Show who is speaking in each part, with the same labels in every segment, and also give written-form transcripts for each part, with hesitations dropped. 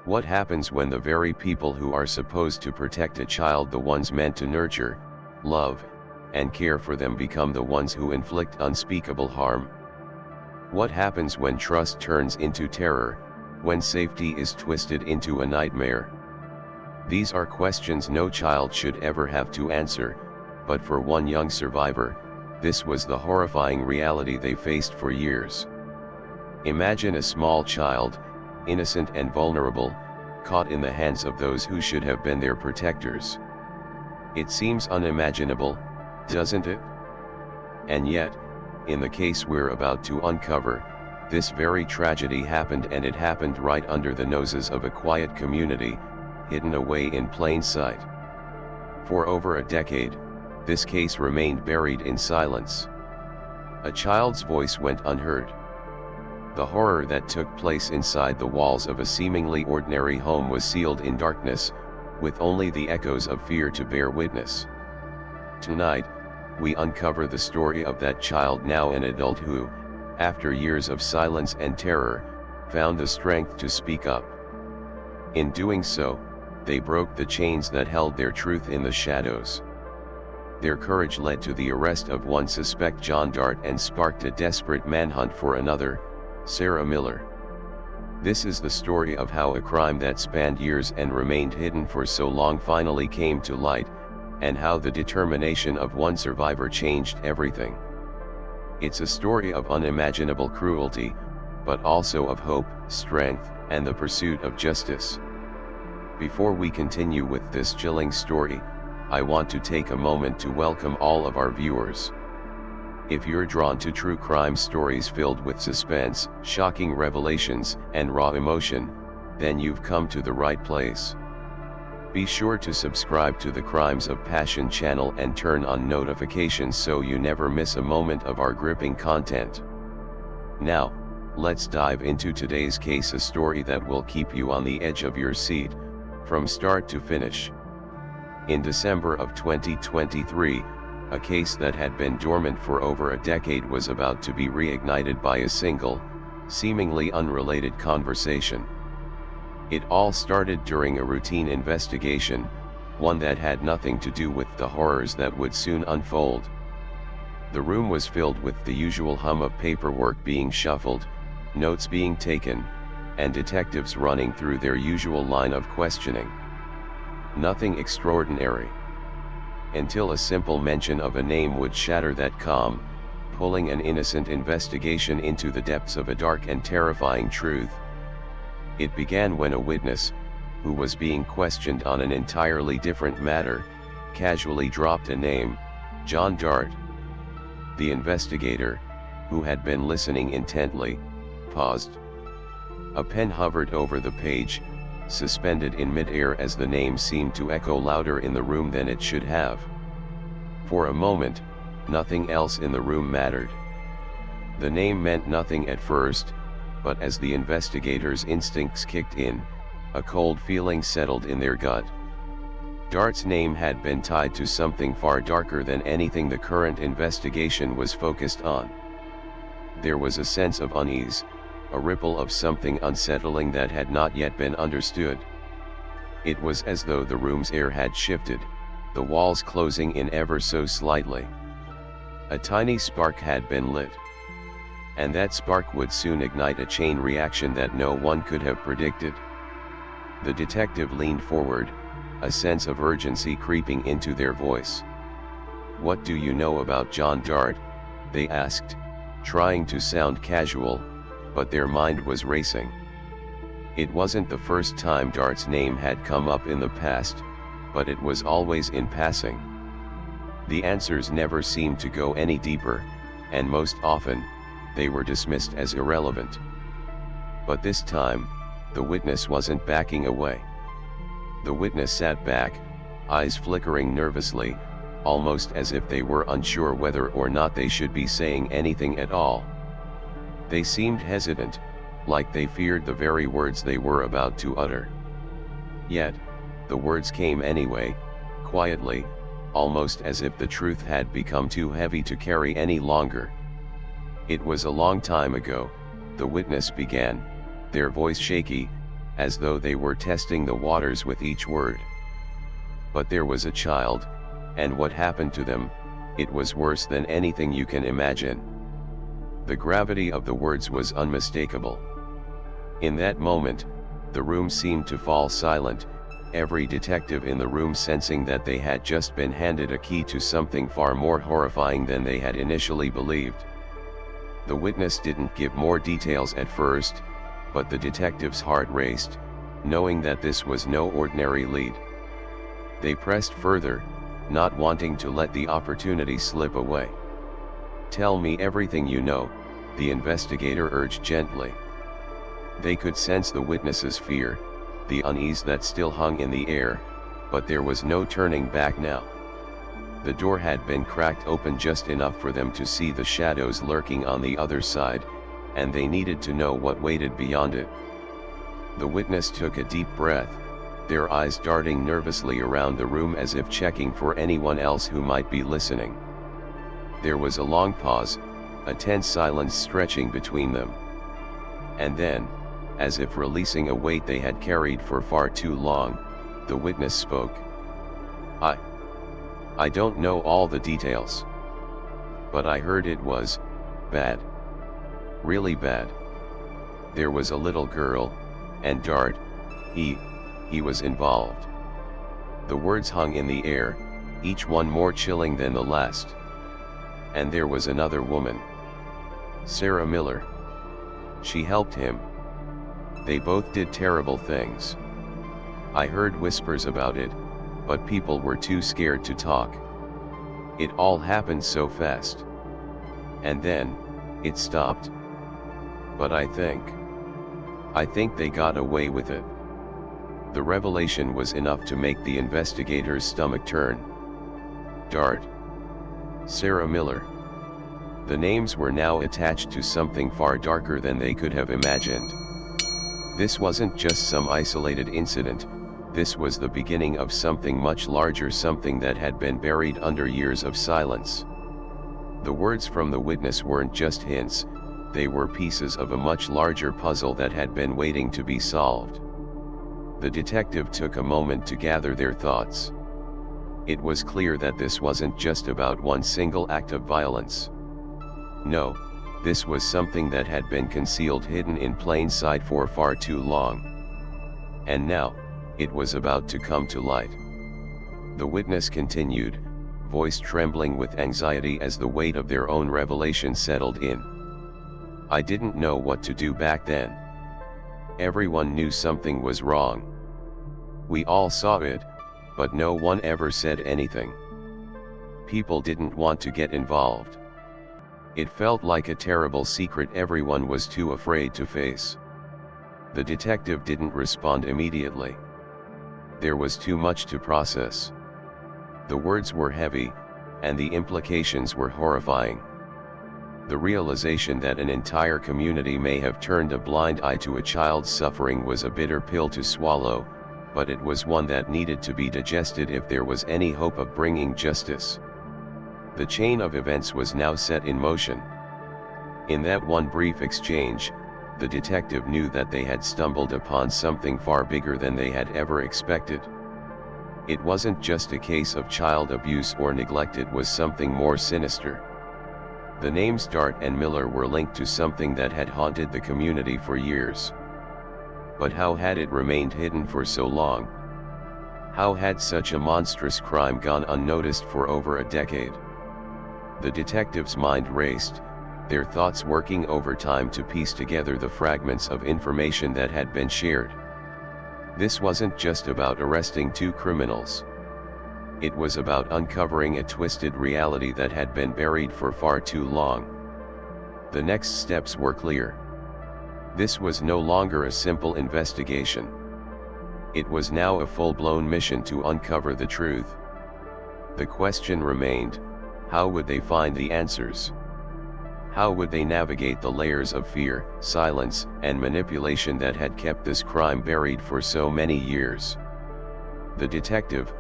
Speaker 1: What happens when the very people who are supposed to protect a child, the ones meant to nurture, love, and care for them, become the ones who inflict unspeakable harm? What happens when trust turns into terror, when safety is twisted into a nightmare? These are questions no child should ever have to answer, but for one young survivor, this was the horrifying reality they faced for years. Imagine a small child, innocent and vulnerable, caught in the hands of those who should have been their protectors. It seems unimaginable, doesn't it? And yet, in the case we're about to uncover, this very tragedy happened, and it happened right under the noses of a quiet community, hidden away in plain sight. For over a decade, this case remained buried in silence. A child's voice went unheard. The horror that took place inside the walls of a seemingly ordinary home was sealed in darkness, with only the echoes of fear to bear witness. Tonight, we uncover the story of that child, now an adult, who, after years of silence and terror, found the strength to speak up. In doing so, they broke the chains that held their truth in the shadows. Their courage led to the arrest of one suspect, John Dart, and sparked a desperate manhunt for another, Sarah Miller. This is the story of how a crime that spanned years and remained hidden for so long finally came to light, and how the determination of one survivor changed everything. It's a story of unimaginable cruelty, but also of hope, strength, and the pursuit of justice. Before we continue with this chilling story, I want to take a moment to welcome all of our viewers. If you're drawn to true crime stories filled with suspense, shocking revelations, and raw emotion, then you've come to the right place. Be sure to subscribe to the Crimes of Passion channel and turn on notifications so you never miss a moment of our gripping content. Now, let's dive into today's case, a story that will keep you on the edge of your seat, from start to finish. In December of 2023, a case that had been dormant for over a decade was about to be reignited by a single, seemingly unrelated conversation. It all started during a routine investigation, one that had nothing to do with the horrors that would soon unfold. The room was filled with the usual hum of paperwork being shuffled, notes being taken, and detectives running through their usual line of questioning. Nothing extraordinary. Until a simple mention of a name would shatter that calm, pulling an innocent investigation into the depths of a dark and terrifying truth. It began when a witness, who was being questioned on an entirely different matter, casually dropped a name, John Dart. The investigator, who had been listening intently, paused. A pen hovered over the page, suspended in mid-air as the name seemed to echo louder in the room than it should have. For a moment, nothing else in the room mattered. The name meant nothing at first, but as the investigators' instincts kicked in, a cold feeling settled in their gut. Dart's name had been tied to something far darker than anything the current investigation was focused on. There was a sense of unease, a ripple of something unsettling that had not yet been understood. It was as though the room's air had shifted, the walls closing in ever so slightly. A tiny spark had been lit. And that spark would soon ignite a chain reaction that no one could have predicted. The detective leaned forward, a sense of urgency creeping into their voice. "What do you know about John Dart?" they asked, trying to sound casual, but their mind was racing. It wasn't the first time Dart's name had come up in the past, but it was always in passing. The answers never seemed to go any deeper, and most often, they were dismissed as irrelevant. But this time, the witness wasn't backing away. The witness sat back, eyes flickering nervously, almost as if they were unsure whether or not they should be saying anything at all. They seemed hesitant, like they feared the very words they were about to utter. Yet, the words came anyway, quietly, almost as if the truth had become too heavy to carry any longer. "It was a long time ago," the witness began, their voice shaky, as though they were testing the waters with each word. But there was a child, and what happened to them, it was worse than anything you can imagine. The gravity of the words was unmistakable. In that moment, the room seemed to fall silent, every detective in the room sensing that they had just been handed a key to something far more horrifying than they had initially believed. The witness didn't give more details at first, but the detective's heart raced, knowing that this was no ordinary lead. They pressed further, not wanting to let the opportunity slip away. "Tell me everything you know," the investigator urged gently. They could sense the witness's fear, the unease that still hung in the air, but there was no turning back now. The door had been cracked open just enough for them to see the shadows lurking on the other side, and they needed to know what waited beyond it. The witness took a deep breath, their eyes darting nervously around the room as if checking for anyone else who might be listening. There was a long pause, a tense silence stretching between them. And then, as if releasing a weight they had carried for far too long, the witness spoke. I don't know all the details. But I heard it was bad. Really bad. There was a little girl, and Dart, he was involved." The words hung in the air, each one more chilling than the last. "And there was another woman. Sarah Miller. She helped him. They both did terrible things. I heard whispers about it, but people were too scared to talk. It all happened so fast. And then, it stopped. But I think they got away with it." The revelation was enough to make the investigator's stomach turn. Dart. Sarah Miller. The names were now attached to something far darker than they could have imagined. This wasn't just some isolated incident, this was the beginning of something much larger, something that had been buried under years of silence. The words from the witness weren't just hints, they were pieces of a much larger puzzle that had been waiting to be solved. The detective took a moment to gather their thoughts. It was clear that this wasn't just about one single act of violence. No, this was something that had been concealed, hidden in plain sight for far too long. And now, it was about to come to light. The witness continued, voice trembling with anxiety as the weight of their own revelation settled in. "I didn't know what to do back then. Everyone knew something was wrong. We all saw it, but no one ever said anything. People didn't want to get involved. It felt like a terrible secret everyone was too afraid to face." The detective didn't respond immediately. There was too much to process. The words were heavy, and the implications were horrifying. The realization that an entire community may have turned a blind eye to a child's suffering was a bitter pill to swallow, but it was one that needed to be digested if there was any hope of bringing justice. The chain of events was now set in motion. In that one brief exchange, the detective knew that they had stumbled upon something far bigger than they had ever expected. It wasn't just a case of child abuse or neglect, it was something more sinister. The names Dart and Miller were linked to something that had haunted the community for years. But how had it remained hidden for so long? How had such a monstrous crime gone unnoticed for over a decade? The detective's mind raced, their thoughts working overtime to piece together the fragments of information that had been shared. This wasn't just about arresting two criminals. It was about uncovering a twisted reality that had been buried for far too long. The next steps were clear. This was no longer a simple investigation. It was now a full-blown mission to uncover the truth. The question remained, how would they find the answers? How would they navigate the layers of fear, silence, and manipulation that had kept this crime buried for so many years? The detective,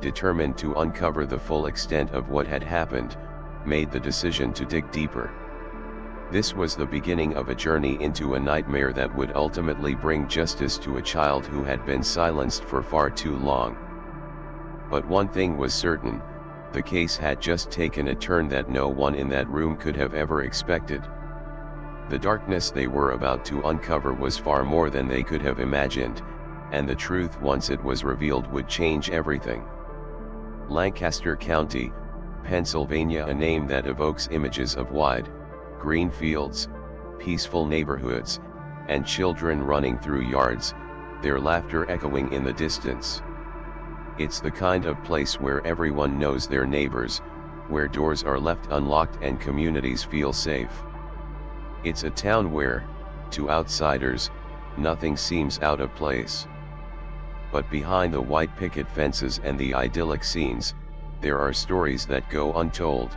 Speaker 1: determined to uncover the full extent of what had happened, made the decision to dig deeper. This was the beginning of a journey into a nightmare that would ultimately bring justice to a child who had been silenced for far too long. But one thing was certain, the case had just taken a turn that no one in that room could have ever expected. The darkness they were about to uncover was far more than they could have imagined, and the truth, once it was revealed, would change everything. Lancaster County, Pennsylvania, a name that evokes images of wide, green fields, peaceful neighborhoods, and children running through yards, their laughter echoing in the distance. It's the kind of place where everyone knows their neighbors, where doors are left unlocked and communities feel safe. It's a town where, to outsiders, nothing seems out of place. But behind the white picket fences and the idyllic scenes, there are stories that go untold.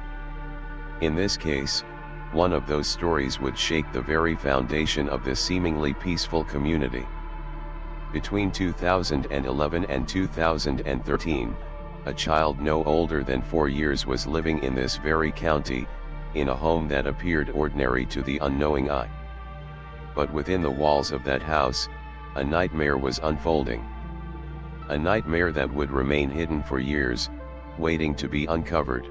Speaker 1: In this case, one of those stories would shake the very foundation of this seemingly peaceful community. Between 2011 and 2013, a child no older than 4 years was living in this very county, in a home that appeared ordinary to the unknowing eye. But within the walls of that house, a nightmare was unfolding. A nightmare that would remain hidden for years, waiting to be uncovered.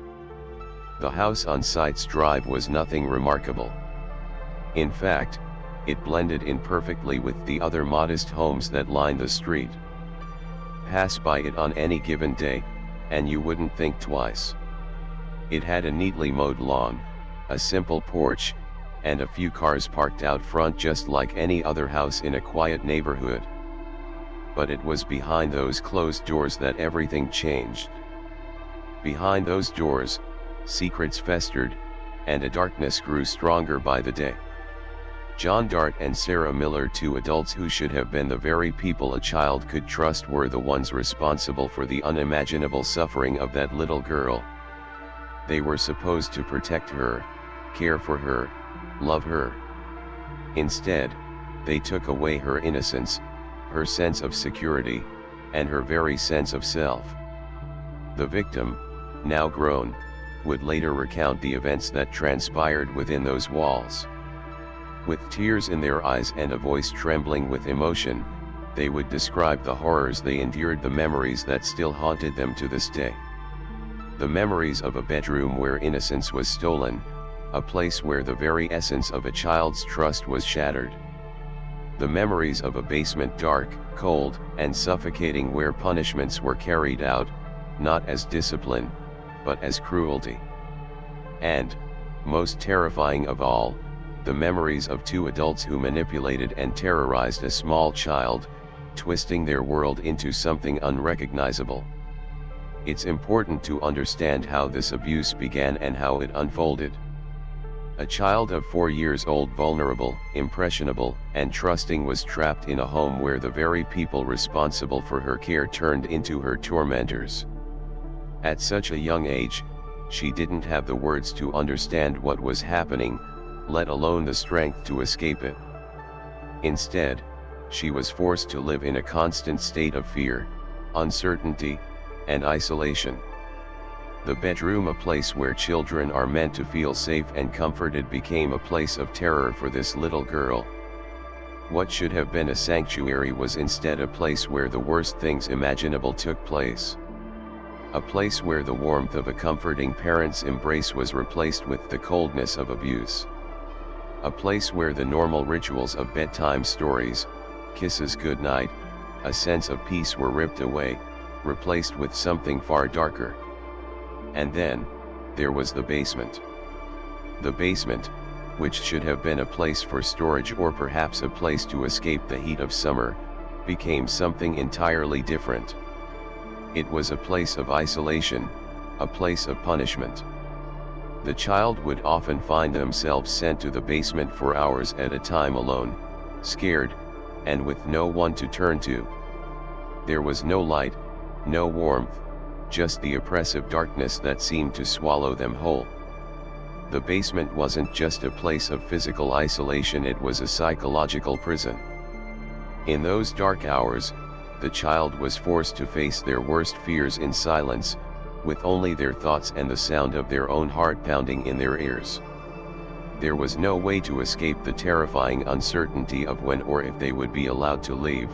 Speaker 1: The house on Sites Drive was nothing remarkable. In fact, it blended in perfectly with the other modest homes that lined the street. Pass by it on any given day, and you wouldn't think twice. It had a neatly mowed lawn, a simple porch, and a few cars parked out front just like any other house in a quiet neighborhood. But it was behind those closed doors that everything changed. Behind those doors, secrets festered, and a darkness grew stronger by the day. John Dart and Sarah Miller, two adults who should have been the very people a child could trust, were the ones responsible for the unimaginable suffering of that little girl. They were supposed to protect her, care for her, love her. Instead, they took away her innocence, her sense of security, and her very sense of self. The victim, now grown, would later recount the events that transpired within those walls. With tears in their eyes and a voice trembling with emotion, they would describe the horrors they endured, the memories that still haunted them to this day. The memories of a bedroom where innocence was stolen, a place where the very essence of a child's trust was shattered. The memories of a basement dark, cold, and suffocating, where punishments were carried out, not as discipline, but as cruelty. And, most terrifying of all, the memories of two adults who manipulated and terrorized a small child, twisting their world into something unrecognizable. It's important to understand how this abuse began and how it unfolded. A child of 4 years old, vulnerable, impressionable, and trusting, was trapped in a home where the very people responsible for her care turned into her tormentors. At such a young age, she didn't have the words to understand what was happening, let alone the strength to escape it. Instead, she was forced to live in a constant state of fear, uncertainty, and isolation. The bedroom, a place where children are meant to feel safe and comforted, became a place of terror for this little girl. What should have been a sanctuary was instead a place where the worst things imaginable took place. A place where the warmth of a comforting parent's embrace was replaced with the coldness of abuse. A place where the normal rituals of bedtime stories, kisses goodnight, a sense of peace were ripped away, replaced with something far darker. And then, there was the basement. The basement, which should have been a place for storage or perhaps a place to escape the heat of summer, became something entirely different. It was a place of isolation, a place of punishment. The child would often find themselves sent to the basement for hours at a time, alone, scared, and with no one to turn to. There was no light, no warmth, just the oppressive darkness that seemed to swallow them whole. The basement wasn't just a place of physical isolation, it was a psychological prison. In those dark hours, the child was forced to face their worst fears in silence, with only their thoughts and the sound of their own heart pounding in their ears. There was no way to escape the terrifying uncertainty of when or if they would be allowed to leave.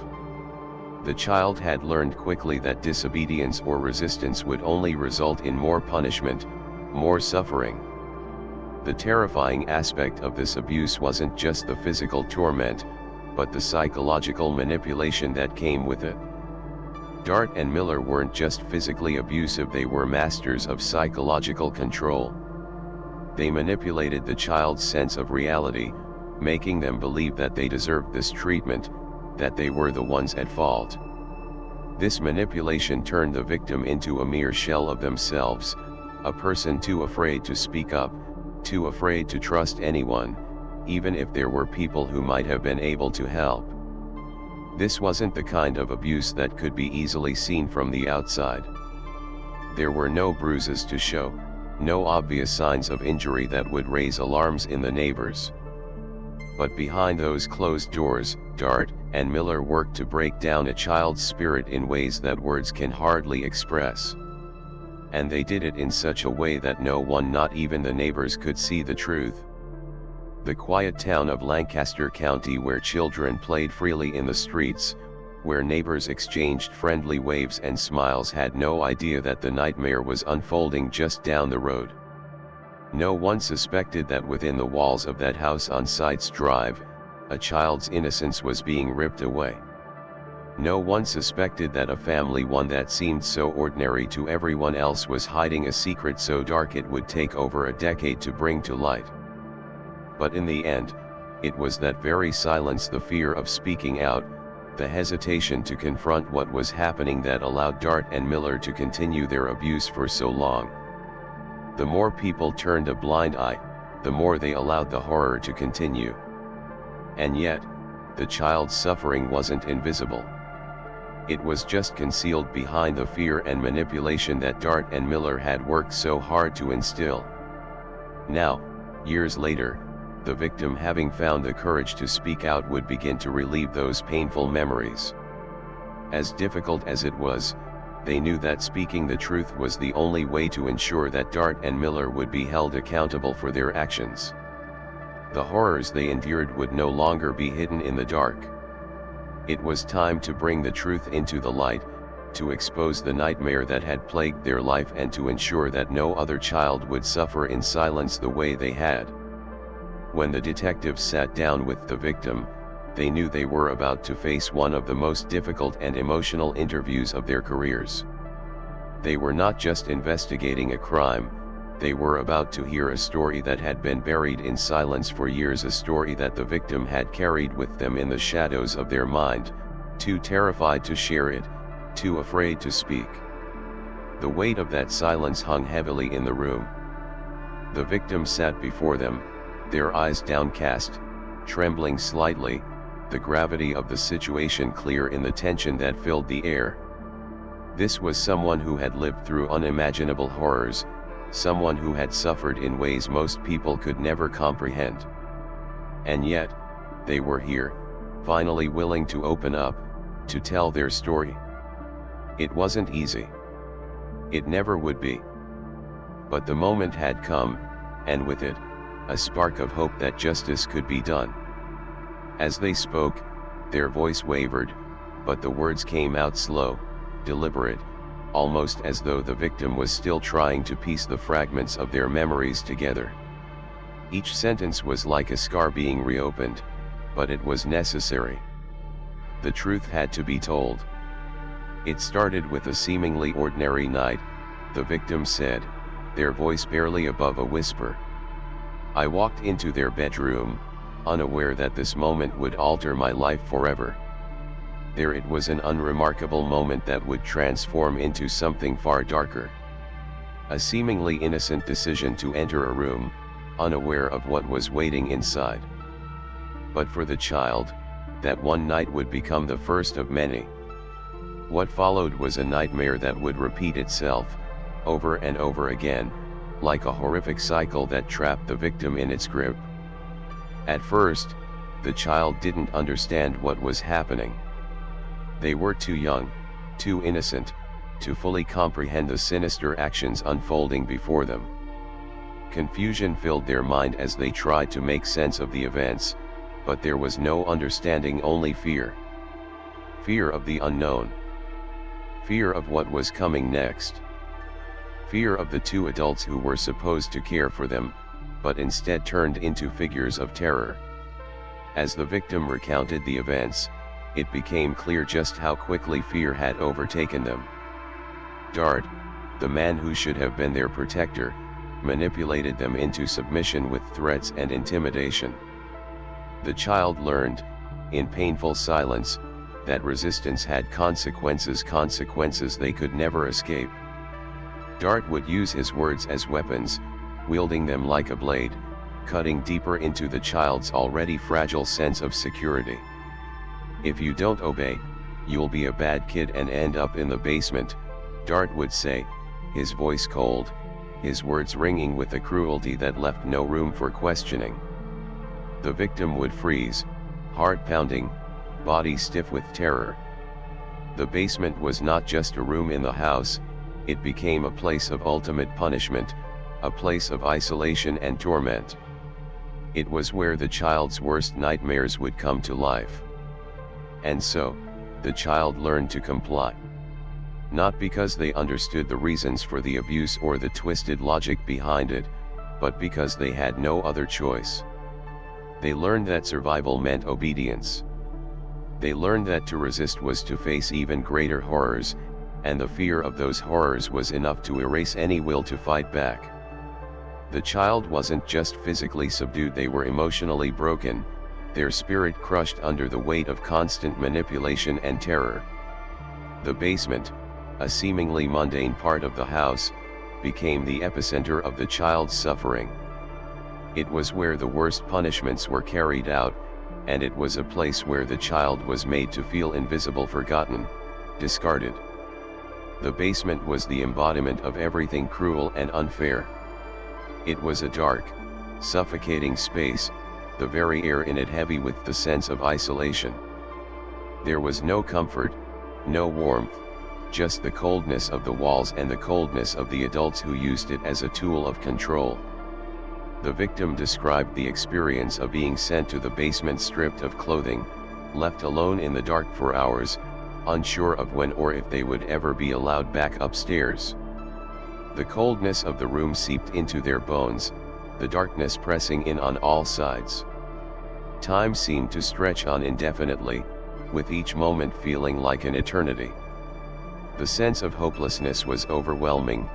Speaker 1: The child had learned quickly that disobedience or resistance would only result in more punishment, more suffering. The terrifying aspect of this abuse wasn't just the physical torment, but the psychological manipulation that came with it. Dart and Miller weren't just physically abusive, they were masters of psychological control. They manipulated the child's sense of reality, making them believe that they deserved this treatment, that they were the ones at fault. This manipulation turned the victim into a mere shell of themselves, a person too afraid to speak up, too afraid to trust anyone, even if there were people who might have been able to help. This wasn't the kind of abuse that could be easily seen from the outside. There were no bruises to show, no obvious signs of injury that would raise alarms in the neighbors. But behind those closed doors, Dart and Miller worked to break down a child's spirit in ways that words can hardly express. And they did it in such a way that no one, not even the neighbors, could see the truth. The quiet town of Lancaster County, where children played freely in the streets, where neighbors exchanged friendly waves and smiles, had no idea that the nightmare was unfolding just down the road. No one suspected that within the walls of that house on Sites Drive, a child's innocence was being ripped away. No one suspected that a family, one that seemed so ordinary to everyone else, was hiding a secret so dark it would take over a decade to bring to light. But in the end, it was that very silence, the fear of speaking out, the hesitation to confront what was happening, that allowed Dart and Miller to continue their abuse for so long. The more people turned a blind eye, the more they allowed the horror to continue. And yet, the child's suffering wasn't invisible. It was just concealed behind the fear and manipulation that Dart and Miller had worked so hard to instill. Now, years later, the victim, having found the courage to speak out, would begin to relive those painful memories. As difficult as it was, they knew that speaking the truth was the only way to ensure that Dart and Miller would be held accountable for their actions. The horrors they endured would no longer be hidden in the dark. It was time to bring the truth into the light, to expose the nightmare that had plagued their life, and to ensure that no other child would suffer in silence the way they had. When the detectives sat down with the victim, they knew they were about to face one of the most difficult and emotional interviews of their careers. They were not just investigating a crime, they were about to hear a story that had been buried in silence for years, a story that the victim had carried with them in the shadows of their mind, too terrified to share it, too afraid to speak. The weight of that silence hung heavily in the room. The victim sat before them, their eyes downcast, trembling slightly, the gravity of the situation clear in the tension that filled the air. This was someone who had lived through unimaginable horrors, someone who had suffered in ways most people could never comprehend. And yet, they were here, finally willing to open up, to tell their story. It wasn't easy. It never would be. But the moment had come, and with it, a spark of hope that justice could be done. As they spoke, their voice wavered, but the words came out slow, deliberate, almost as though the victim was still trying to piece the fragments of their memories together. Each sentence was like a scar being reopened, but it was necessary. The truth had to be told. It started with a seemingly ordinary night, the victim said, their voice barely above a whisper. I walked into their bedroom, unaware that this moment would alter my life forever. There it was, an unremarkable moment that would transform into something far darker. A seemingly innocent decision to enter a room, unaware of what was waiting inside. But for the child, that one night would become the first of many. What followed was a nightmare that would repeat itself, over and over again, like a horrific cycle that trapped the victim in its grip. At first, the child didn't understand what was happening. They were too young, too innocent, to fully comprehend the sinister actions unfolding before them. Confusion filled their mind as they tried to make sense of the events, but there was no understanding, only fear. Fear of the unknown. Fear of what was coming next. Fear of the two adults who were supposed to care for them, but instead turned into figures of terror. As the victim recounted the events, it became clear just how quickly fear had overtaken them. Dart, the man who should have been their protector, manipulated them into submission with threats and intimidation. The child learned, in painful silence, that resistance had consequences they could never escape. Dart would use his words as weapons, wielding them like a blade, cutting deeper into the child's already fragile sense of security. "If you don't obey, you'll be a bad kid and end up in the basement," Dart would say, his voice cold, his words ringing with a cruelty that left no room for questioning. The victim would freeze, heart pounding, body stiff with terror. The basement was not just a room in the house, it became a place of ultimate punishment, a place of isolation and torment. It was where the child's worst nightmares would come to life. And so, the child learned to comply. Not because they understood the reasons for the abuse or the twisted logic behind it, but because they had no other choice. They learned that survival meant obedience. They learned that to resist was to face even greater horrors, and the fear of those horrors was enough to erase any will to fight back. The child wasn't just physically subdued, they were emotionally broken, their spirit crushed under the weight of constant manipulation and terror. The basement, a seemingly mundane part of the house, became the epicenter of the child's suffering. It was where the worst punishments were carried out, and it was a place where the child was made to feel invisible, forgotten, discarded. The basement was the embodiment of everything cruel and unfair. It was a dark, suffocating space, the very air in it heavy with the sense of isolation. There was no comfort, no warmth, just the coldness of the walls and the coldness of the adults who used it as a tool of control. The victim described the experience of being sent to the basement stripped of clothing, left alone in the dark for hours, unsure of when or if they would ever be allowed back upstairs. The coldness of the room seeped into their bones, the darkness pressing in on all sides. Time seemed to stretch on indefinitely, with each moment feeling like an eternity. The sense of hopelessness was overwhelming,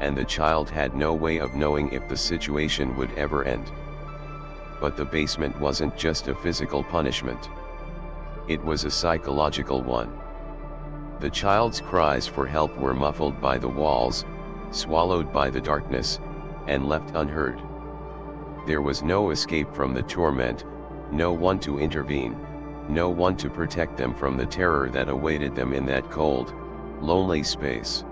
Speaker 1: and the child had no way of knowing if the situation would ever end. But the basement wasn't just a physical punishment. It was a psychological one. The child's cries for help were muffled by the walls, swallowed by the darkness, and left unheard. There was no escape from the torment, no one to intervene, no one to protect them from the terror that awaited them in that cold, lonely space.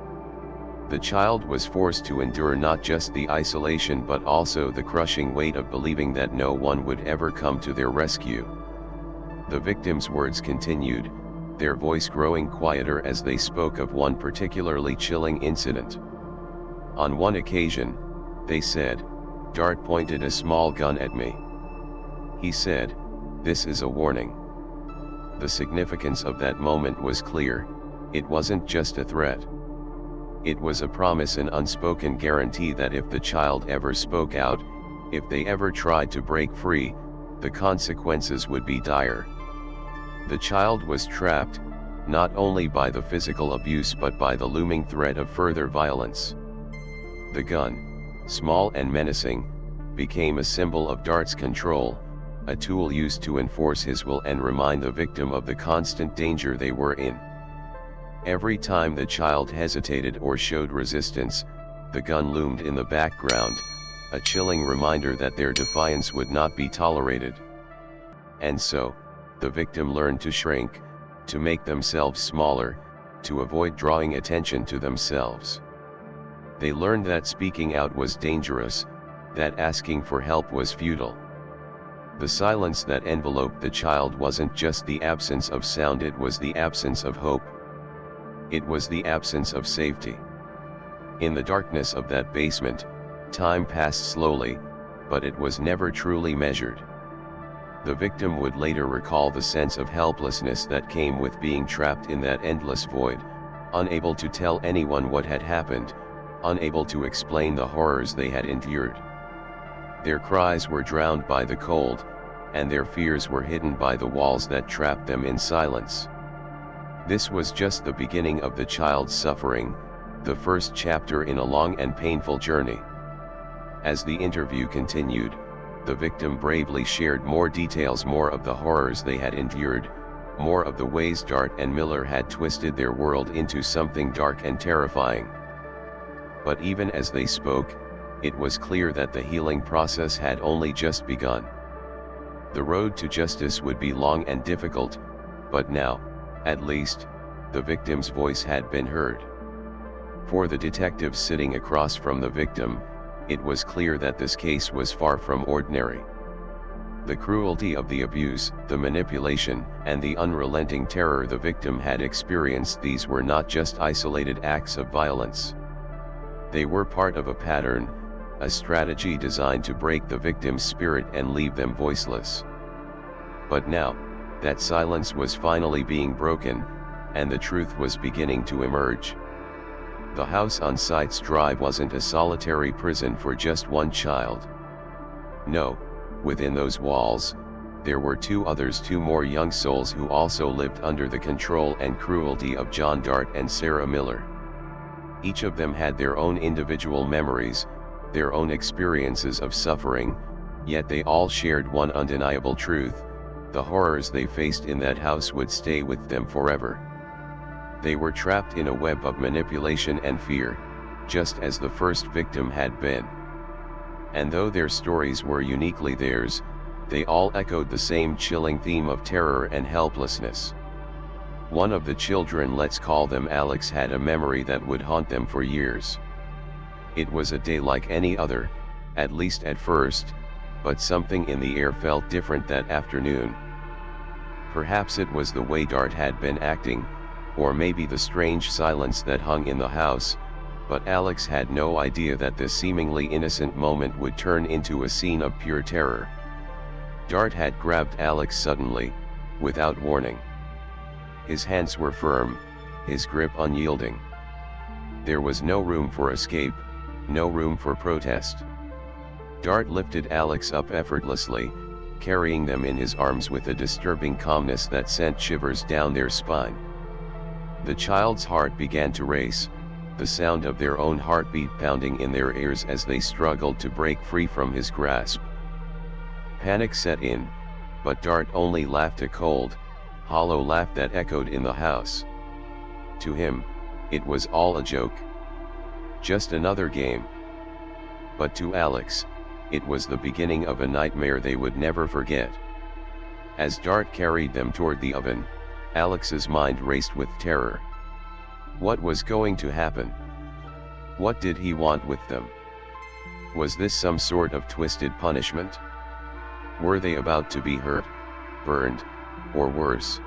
Speaker 1: The child was forced to endure not just the isolation but also the crushing weight of believing that no one would ever come to their rescue. The victim's words continued, their voice growing quieter as they spoke of one particularly chilling incident. On one occasion, they said, "Dart pointed a small gun at me. He said, 'This is a warning.'" The significance of that moment was clear. It wasn't just a threat. It was a promise, an unspoken guarantee that if the child ever spoke out, if they ever tried to break free, the consequences would be dire. The child was trapped, not only by the physical abuse but by the looming threat of further violence. The gun, small and menacing, became a symbol of Dart's control, a tool used to enforce his will and remind the victim of the constant danger they were in. Every time the child hesitated or showed resistance, the gun loomed in the background, a chilling reminder that their defiance would not be tolerated. And so, the victim learned to shrink, to make themselves smaller, to avoid drawing attention to themselves. They learned that speaking out was dangerous, that asking for help was futile. The silence that enveloped the child wasn't just the absence of sound, it was the absence of hope. It was the absence of safety. In the darkness of that basement, Time passed slowly, but it was never truly measured. The victim would later recall the sense of helplessness that came with being trapped in that endless void, unable to tell anyone what had happened, unable to explain the horrors they had endured. Their cries were drowned by the cold, and their fears were hidden by the walls that trapped them in silence. This was just the beginning of the child's suffering, the first chapter in a long and painful journey. As the interview continued, the victim bravely shared more details, more of the horrors they had endured, more of the ways Dart and Miller had twisted their world into something dark and terrifying. But even as they spoke, it was clear that the healing process had only just begun. The road to justice would be long and difficult, but now, at least, the victim's voice had been heard. For the detectives sitting across from the victim, it was clear that this case was far from ordinary. The cruelty of the abuse, the manipulation, and the unrelenting terror the victim had experienced, these were not just isolated acts of violence. They were part of a pattern, a strategy designed to break the victim's spirit and leave them voiceless. But now, that silence was finally being broken, and the truth was beginning to emerge. The house on Sites Drive wasn't a solitary prison for just one child. No, within those walls, there were two others, two more young souls who also lived under the control and cruelty of John Dart and Sarah Miller. Each of them had their own individual memories, their own experiences of suffering, yet they all shared one undeniable truth: the horrors they faced in that house would stay with them forever. They were trapped in a web of manipulation and fear, just as the first victim had been. And though their stories were uniquely theirs, they all echoed the same chilling theme of terror and helplessness. One of the children, let's call them Alex, had a memory that would haunt them for years. It was a day like any other, at least at first, but something in the air felt different that afternoon. Perhaps it was the way Dart had been acting, or maybe the strange silence that hung in the house, but Alex had no idea that this seemingly innocent moment would turn into a scene of pure terror. Dart had grabbed Alex suddenly, without warning. His hands were firm, his grip unyielding. There was no room for escape, no room for protest. Dart lifted Alex up effortlessly, carrying them in his arms with a disturbing calmness that sent shivers down their spine. The child's heart began to race, the sound of their own heartbeat pounding in their ears as they struggled to break free from his grasp. Panic set in, but Dart only laughed, a cold, hollow laugh that echoed in the house. To him, it was all a joke. Just another game. But to Alex, it was the beginning of a nightmare they would never forget. As Dart carried them toward the oven, Alex's mind raced with terror. What was going to happen? What did he want with them? Was this some sort of twisted punishment? Were they about to be hurt, burned, or worse?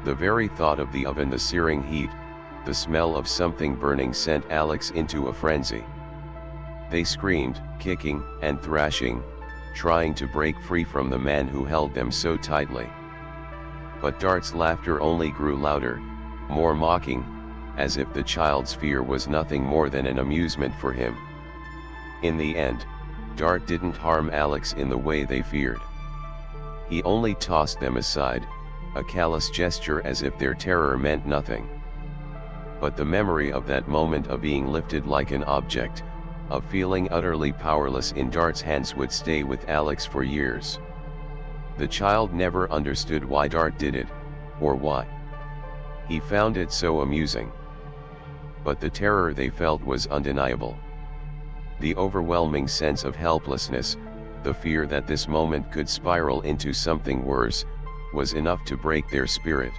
Speaker 1: The very thought of the oven, the searing heat, the smell of something burning sent Alex into a frenzy. They screamed, kicking and thrashing, trying to break free from the man who held them so tightly. But Dart's laughter only grew louder, more mocking, as if the child's fear was nothing more than an amusement for him. In the end, Dart didn't harm Alex in the way they feared. He only tossed them aside, a callous gesture as if their terror meant nothing. But the memory of that moment, of being lifted like an object, of feeling utterly powerless in Dart's hands, would stay with Alex for years. The child never understood why Dart did it, or why he found it so amusing. But the terror they felt was undeniable. The overwhelming sense of helplessness, the fear that this moment could spiral into something worse, was enough to break their spirit.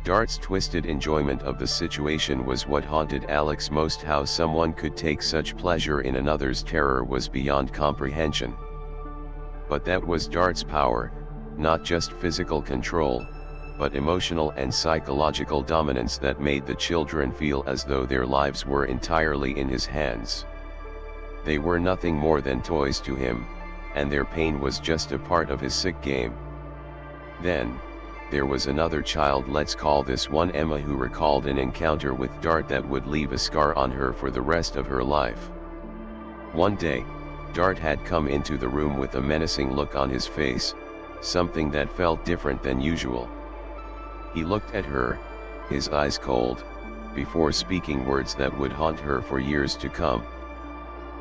Speaker 1: Dart's twisted enjoyment of the situation was what haunted Alex most. How someone could take such pleasure in another's terror was beyond comprehension. But that was Dart's power, not just physical control, but emotional and psychological dominance that made the children feel as though their lives were entirely in his hands. They were nothing more than toys to him, and their pain was just a part of his sick game. Then, there was another child, let's call this one Emma, who recalled an encounter with Dart that would leave a scar on her for the rest of her life. One day, Dart had come into the room with a menacing look on his face, something that felt different than usual. He looked at her, his eyes cold, before speaking words that would haunt her for years to come.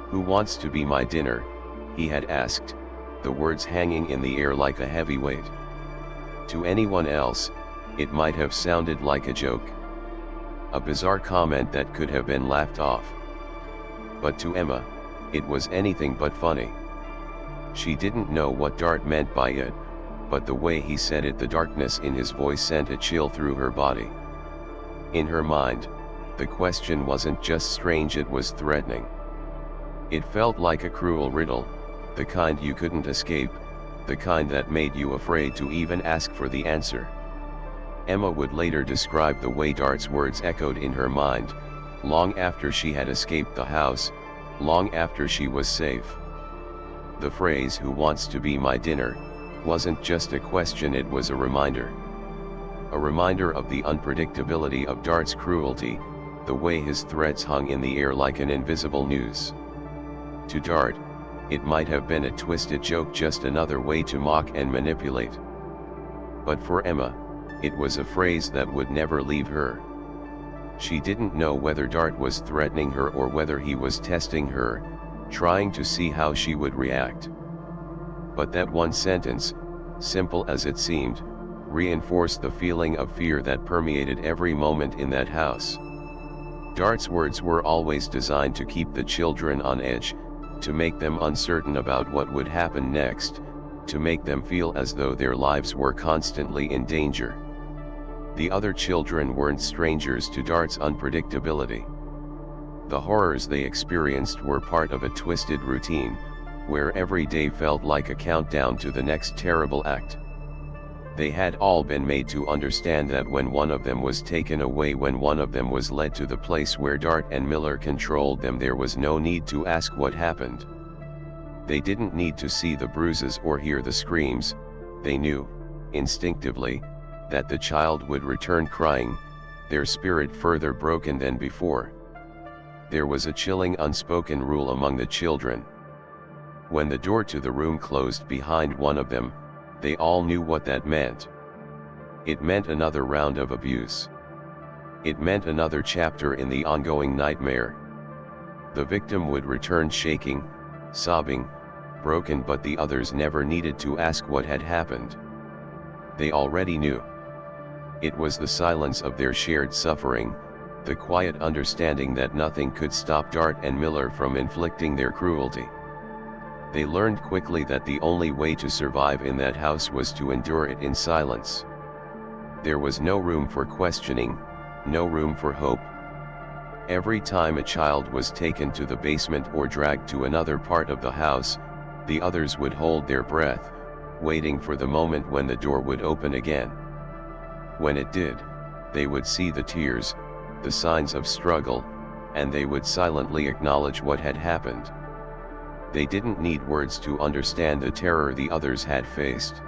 Speaker 1: "Who wants to be my dinner?" he had asked, the words hanging in the air like a heavy weight. To anyone else, it might have sounded like a joke, a bizarre comment that could have been laughed off. But to Emma, it was anything but funny. She didn't know what Dart meant by it, but the way he said it, the darkness in his voice, sent a chill through her body. In her mind, the question wasn't just strange, it was threatening. It felt like a cruel riddle, the kind you couldn't escape, the kind that made you afraid to even ask for the answer. Emma would later describe the way Dart's words echoed in her mind, long after she had escaped the house, long after she was safe. The phrase "who wants to be my dinner" wasn't just a question, it was a reminder. A reminder of the unpredictability of Dart's cruelty, the way his threats hung in the air like an invisible noose. To Dart, it might have been a twisted joke, just another way to mock and manipulate. But for Emma, it was a phrase that would never leave her. She didn't know whether Dart was threatening her or whether he was testing her, trying to see how she would react. But that one sentence, simple as it seemed, reinforced the feeling of fear that permeated every moment in that house. Dart's words were always designed to keep the children on edge, to make them uncertain about what would happen next, to make them feel as though their lives were constantly in danger. The other children weren't strangers to Dart's unpredictability. The horrors they experienced were part of a twisted routine, where every day felt like a countdown to the next terrible act. They had all been made to understand that when one of them was taken away, when one of them was led to the place where Dart and Miller controlled them, there was no need to ask what happened. They didn't need to see the bruises or hear the screams. They knew, instinctively, that the child would return crying, their spirit further broken than before. There was a chilling unspoken rule among the children. When the door to the room closed behind one of them, they all knew what that meant. It meant another round of abuse. It meant another chapter in the ongoing nightmare. The victim would return shaking, sobbing, broken, but the others never needed to ask what had happened. They already knew. It was the silence of their shared suffering, the quiet understanding that nothing could stop Dart and Miller from inflicting their cruelty. They learned quickly that the only way to survive in that house was to endure it in silence. There was no room for questioning, no room for hope. Every time a child was taken to the basement or dragged to another part of the house, the others would hold their breath, waiting for the moment when the door would open again. When it did, they would see the tears, the signs of struggle, and they would silently acknowledge what had happened. They didn't need words to understand the terror the others had faced.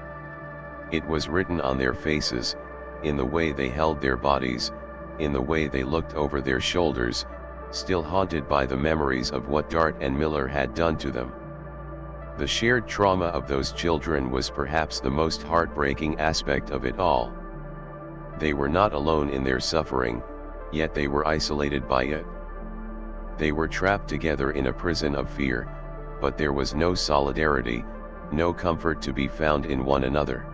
Speaker 1: It was written on their faces, in the way they held their bodies, in the way they looked over their shoulders, still haunted by the memories of what Dart and Miller had done to them. The shared trauma of those children was perhaps the most heartbreaking aspect of it all. They were not alone in their suffering, yet they were isolated by it. They were trapped together in a prison of fear, but there was no solidarity, no comfort to be found in one another.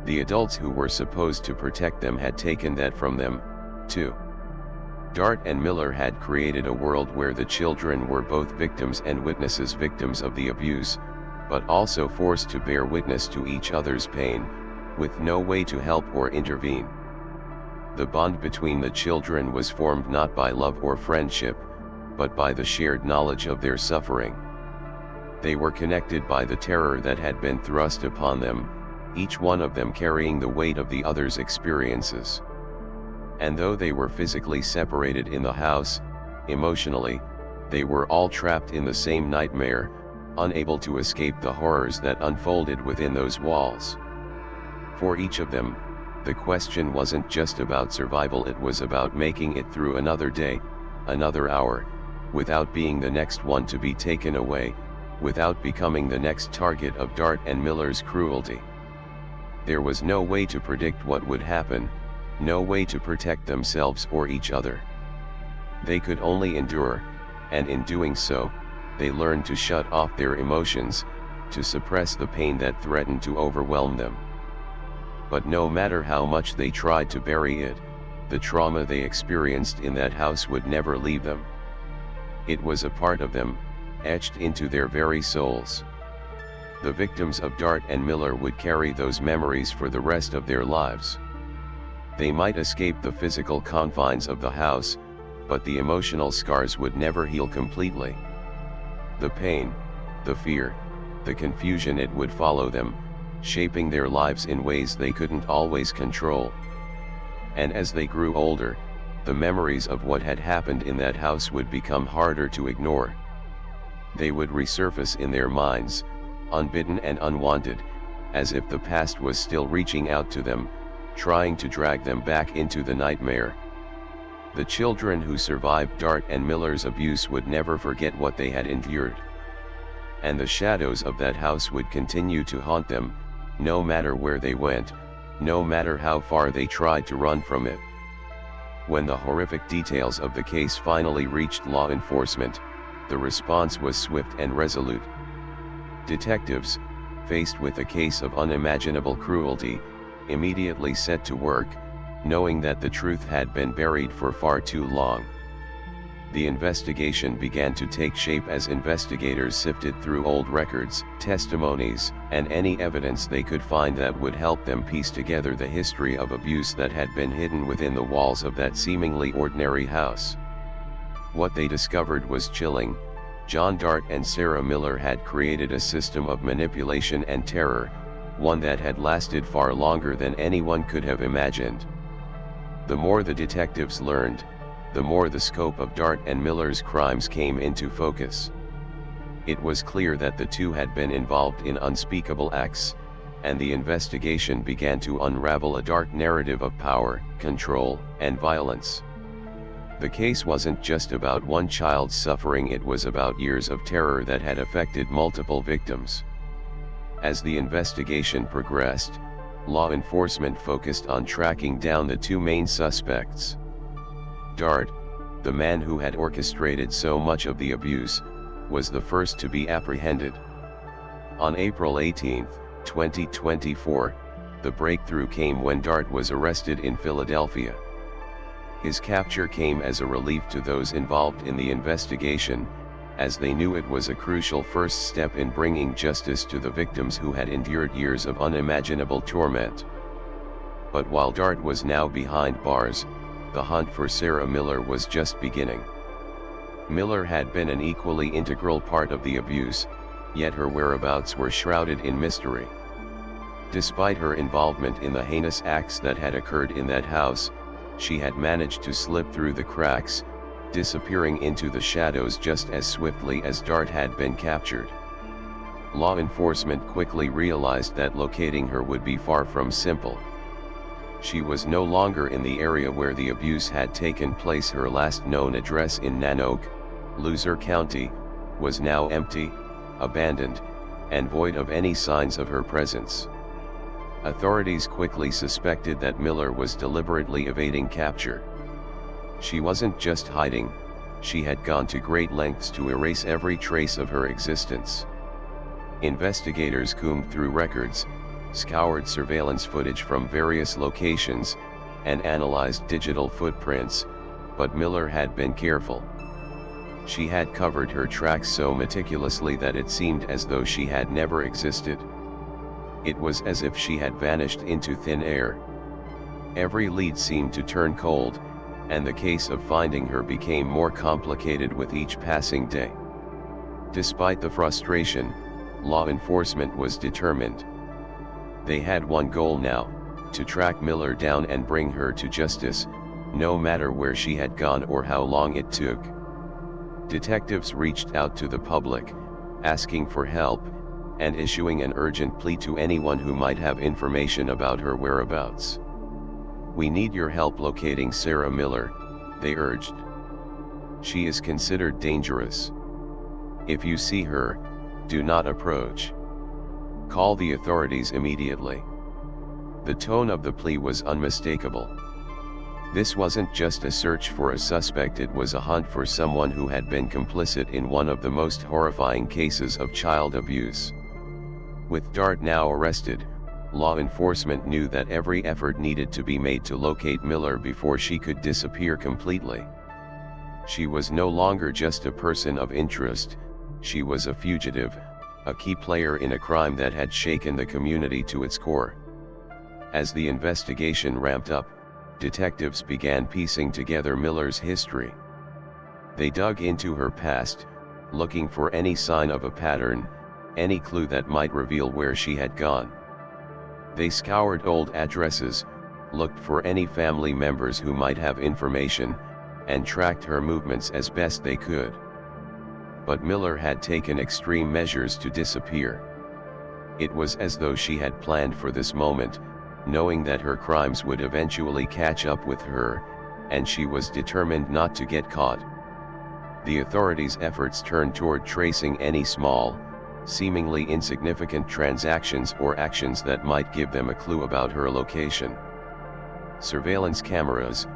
Speaker 1: The adults who were supposed to protect them had taken that from them, too. Dart and Miller had created a world where the children were both victims and witnesses, victims of the abuse, but also forced to bear witness to each other's pain, with no way to help or intervene. The bond between the children was formed not by love or friendship, but by the shared knowledge of their suffering. They were connected by the terror that had been thrust upon them, each one of them carrying the weight of the other's experiences. And though they were physically separated in the house, emotionally, They were all trapped in the same nightmare, unable to escape the horrors that unfolded within those walls. For each of them, the question wasn't just about survival, it was about making it through another day, another hour, without being the next one to be taken away, without becoming the next target of Dart and Miller's cruelty. There was no way to predict what would happen, no way to protect themselves or each other. They could only endure, and in doing so, they learned to shut off their emotions, to suppress the pain that threatened to overwhelm them. But no matter how much they tried to bury it, the trauma they experienced in that house would never leave them. It was a part of them, etched into their very souls. The victims of Dart and Miller would carry those memories for the rest of their lives. They might escape the physical confines of the house, but the emotional scars would never heal completely. The pain, the fear, the confusion, it would follow them, shaping their lives in ways they couldn't always control. And as they grew older, the memories of what had happened in that house would become harder to ignore. They would resurface in their minds, unbidden and unwanted, as if the past was still reaching out to them, trying to drag them back into the nightmare. The children who survived Dart and Miller's abuse would never forget what they had endured. And the shadows of that house would continue to haunt them, no matter where they went, no matter how far they tried to run from it. When the horrific details of the case finally reached law enforcement, the response was swift and resolute. Detectives, faced with a case of unimaginable cruelty, immediately set to work, knowing that the truth had been buried for far too long. The investigation began to take shape as investigators sifted through old records, testimonies, and any evidence they could find that would help them piece together the history of abuse that had been hidden within the walls of that seemingly ordinary house. What they discovered was chilling. John Dart and Sarah Miller had created a system of manipulation and terror, one that had lasted far longer than anyone could have imagined. The more the detectives learned, the more the scope of Dart and Miller's crimes came into focus. It was clear that the two had been involved in unspeakable acts, and the investigation began to unravel a dark narrative of power, control, and violence. The case wasn't just about one child's suffering, it was about years of terror that had affected multiple victims. As the investigation progressed, law enforcement focused on tracking down the two main suspects. Dart, the man who had orchestrated so much of the abuse, was the first to be apprehended. On April 18, 2024, the breakthrough came when Dart was arrested in Philadelphia. His capture came as a relief to those involved in the investigation, as they knew it was a crucial first step in bringing justice to the victims who had endured years of unimaginable torment. But while Dart was now behind bars, the hunt for Sarah Miller was just beginning. Miller had been an equally integral part of the abuse, yet her whereabouts were shrouded in mystery. Despite her involvement in the heinous acts that had occurred in that house, she had managed to slip through the cracks, disappearing into the shadows just as swiftly as Dart had been captured. Law enforcement quickly realized that locating her would be far from simple. She was no longer in the area where the abuse had taken place. Her last known address in Nanoke, Loser County, was now empty, abandoned, and void of any signs of her presence. Authorities quickly suspected that Miller was deliberately evading capture. She wasn't just hiding, she had gone to great lengths to erase every trace of her existence. Investigators combed through records, scoured surveillance footage from various locations, and analyzed digital footprints, but Miller had been careful. She had covered her tracks so meticulously that it seemed as though she had never existed. It was as if she had vanished into thin air. Every lead seemed to turn cold, and the case of finding her became more complicated with each passing day. Despite the frustration, law enforcement was determined. They had one goal now: to track Miller down and bring her to justice, no matter where she had gone or how long it took. Detectives reached out to the public, asking for help, and issuing an urgent plea to anyone who might have information about her whereabouts. "We need your help locating Sarah Miller," they urged. "She is considered dangerous. If you see her, do not approach. Call the authorities immediately." The tone of the plea was unmistakable. This wasn't just a search for a suspect, it was a hunt for someone who had been complicit in one of the most horrifying cases of child abuse. With Dart now arrested, law enforcement knew that every effort needed to be made to locate Miller before she could disappear completely. She was no longer just a person of interest, she was a fugitive, a key player in a crime that had shaken the community to its core. As the investigation ramped up, detectives began piecing together Miller's history. They dug into her past, looking for any sign of a pattern, any clue that might reveal where she had gone. They scoured old addresses, looked for any family members who might have information, and tracked her movements as best they could. But Miller had taken extreme measures to disappear. It was as though she had planned for this moment, knowing that her crimes would eventually catch up with her, and she was determined not to get caught. The authorities' efforts turned toward tracing any small, seemingly insignificant transactions or actions that might give them a clue about her location. Surveillance cameras,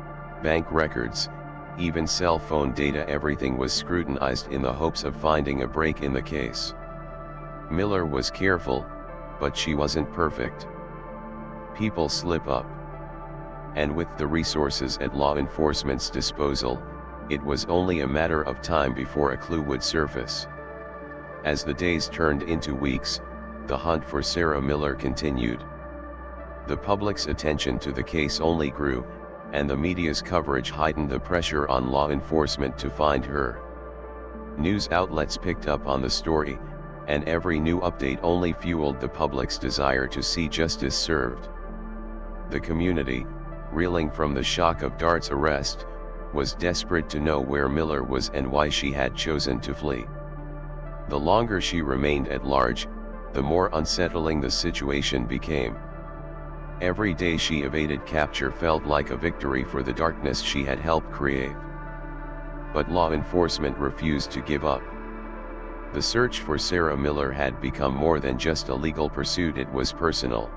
Speaker 1: bank records, even cell phone data, everything was scrutinized in the hopes of finding a break in the case. Miller was careful, but she wasn't perfect. People slip up. And with the resources at law enforcement's disposal, it was only a matter of time before a clue would surface. As the days turned into weeks, the hunt for Sarah Miller continued. The public's attention to the case only grew, and the media's coverage heightened the pressure on law enforcement to find her. News outlets picked up on the story, and every new update only fueled the public's desire to see justice served. The community, reeling from the shock of Dart's arrest, was desperate to know where Miller was and why she had chosen to flee. The longer she remained at large, the more unsettling the situation became. Every day she evaded capture felt like a victory for the darkness she had helped create. But law enforcement refused to give up. The search for Sarah Miller had become more than just a legal pursuit, it was personal.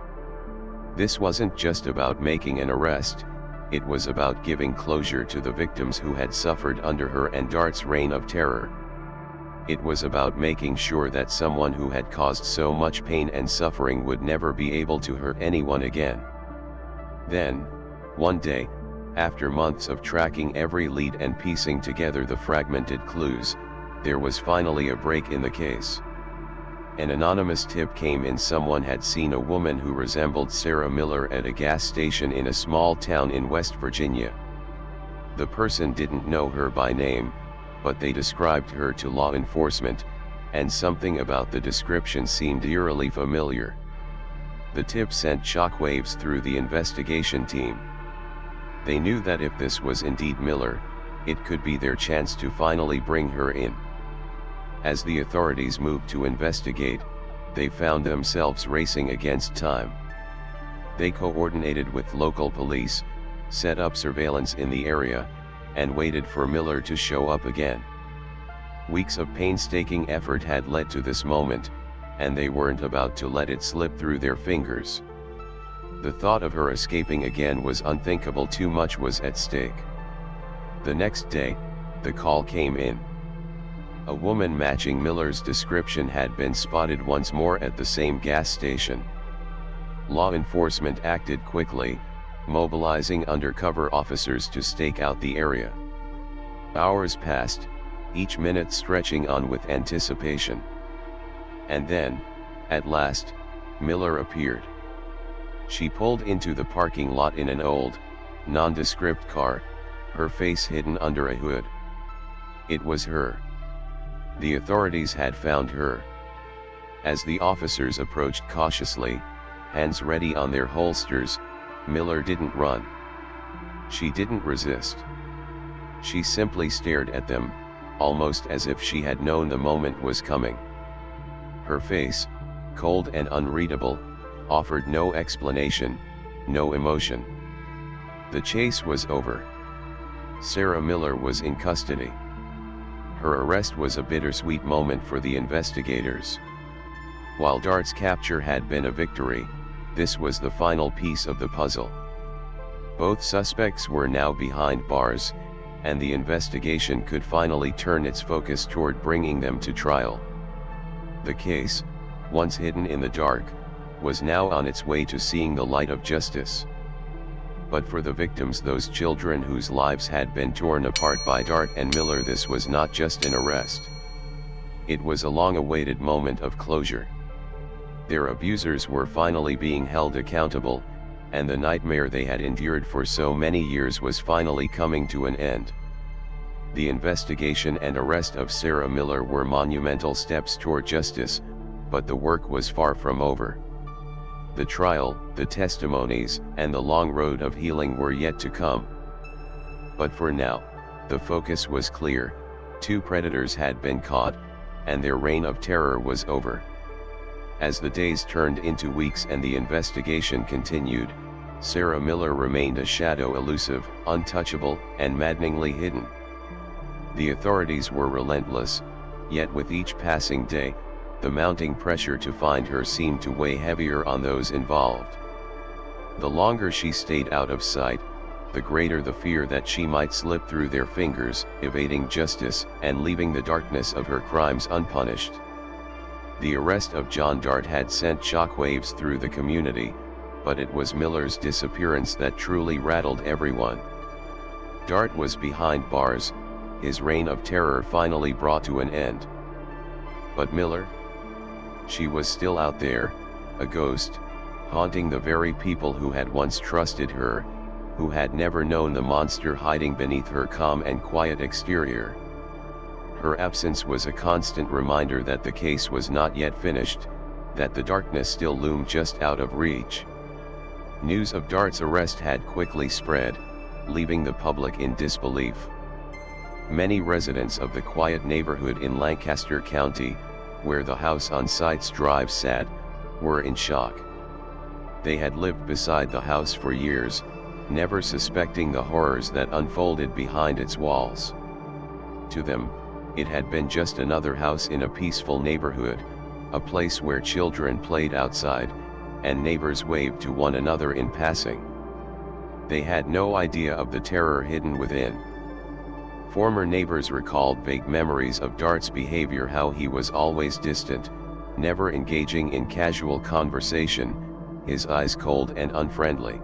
Speaker 1: This wasn't just about making an arrest, it was about giving closure to the victims who had suffered under her and Dart's reign of terror. It was about making sure that someone who had caused so much pain and suffering would never be able to hurt anyone again. Then, one day, after months of tracking every lead and piecing together the fragmented clues, there was finally a break in the case. An anonymous tip came in. Someone had seen a woman who resembled Sarah Miller at a gas station in a small town in West Virginia. The person didn't know her by name, but they described her to law enforcement, and something about the description seemed eerily familiar. The tip sent shockwaves through the investigation team. They knew that if this was indeed Miller, it could be their chance to finally bring her in. As the authorities moved to investigate, they found themselves racing against time. They coordinated with local police, set up surveillance in the area, and waited for Miller to show up again. Weeks of painstaking effort had led to this moment, and they weren't about to let it slip through their fingers. The thought of her escaping again was unthinkable. Too much was at stake. The next day, the call came in. A woman matching Miller's description had been spotted once more at the same gas station. Law enforcement acted quickly, mobilizing undercover officers to stake out the area. Hours passed, each minute stretching on with anticipation. And then, at last, Miller appeared. She pulled into the parking lot in an old, nondescript car, her face hidden under a hood. It was her. The authorities had found her. As the officers approached cautiously, hands ready on their holsters, Miller didn't run. She didn't resist. She simply stared at them, almost as if she had known the moment was coming. Her face, cold and unreadable, offered no explanation, no emotion. The chase was over. Sarah Miller was in custody. Her arrest was a bittersweet moment for the investigators. While Dart's capture had been a victory, this was the final piece of the puzzle. Both suspects were now behind bars, and the investigation could finally turn its focus toward bringing them to trial. The case, once hidden in the dark, was now on its way to seeing the light of justice. But for the victims, those children whose lives had been torn apart by Dart and Miller, this was not just an arrest. It was a long-awaited moment of closure. Their abusers were finally being held accountable, and the nightmare they had endured for so many years was finally coming to an end. The investigation and arrest of Sarah Miller were monumental steps toward justice, but the work was far from over. The trial, the testimonies, and the long road of healing were yet to come. But for now, the focus was clear: two predators had been caught, and their reign of terror was over. As the days turned into weeks and the investigation continued, Sarah Miller remained a shadow, elusive, untouchable, and maddeningly hidden. The authorities were relentless, yet with each passing day, the mounting pressure to find her seemed to weigh heavier on those involved. The longer she stayed out of sight, the greater the fear that she might slip through their fingers, evading justice and leaving the darkness of her crimes unpunished. The arrest of John Dart had sent shockwaves through the community, but it was Miller's disappearance that truly rattled everyone. Dart was behind bars, his reign of terror finally brought to an end. But Miller? She was still out there, a ghost, haunting the very people who had once trusted her, who had never known the monster hiding beneath her calm and quiet exterior. Her absence was a constant reminder that the case was not yet finished, that the darkness still loomed just out of reach. News of Dart's arrest had quickly spread, leaving the public in disbelief. Many residents of the quiet neighborhood in Lancaster County, where the house on Sites Drive sat, were in shock. They had lived beside the house for years, never suspecting the horrors that unfolded behind its walls. To them, it had been just another house in a peaceful neighborhood, a place where children played outside, and neighbors waved to one another in passing. They had no idea of the terror hidden within. Former neighbors recalled vague memories of Dart's behavior, how he was always distant, never engaging in casual conversation, his eyes cold and unfriendly.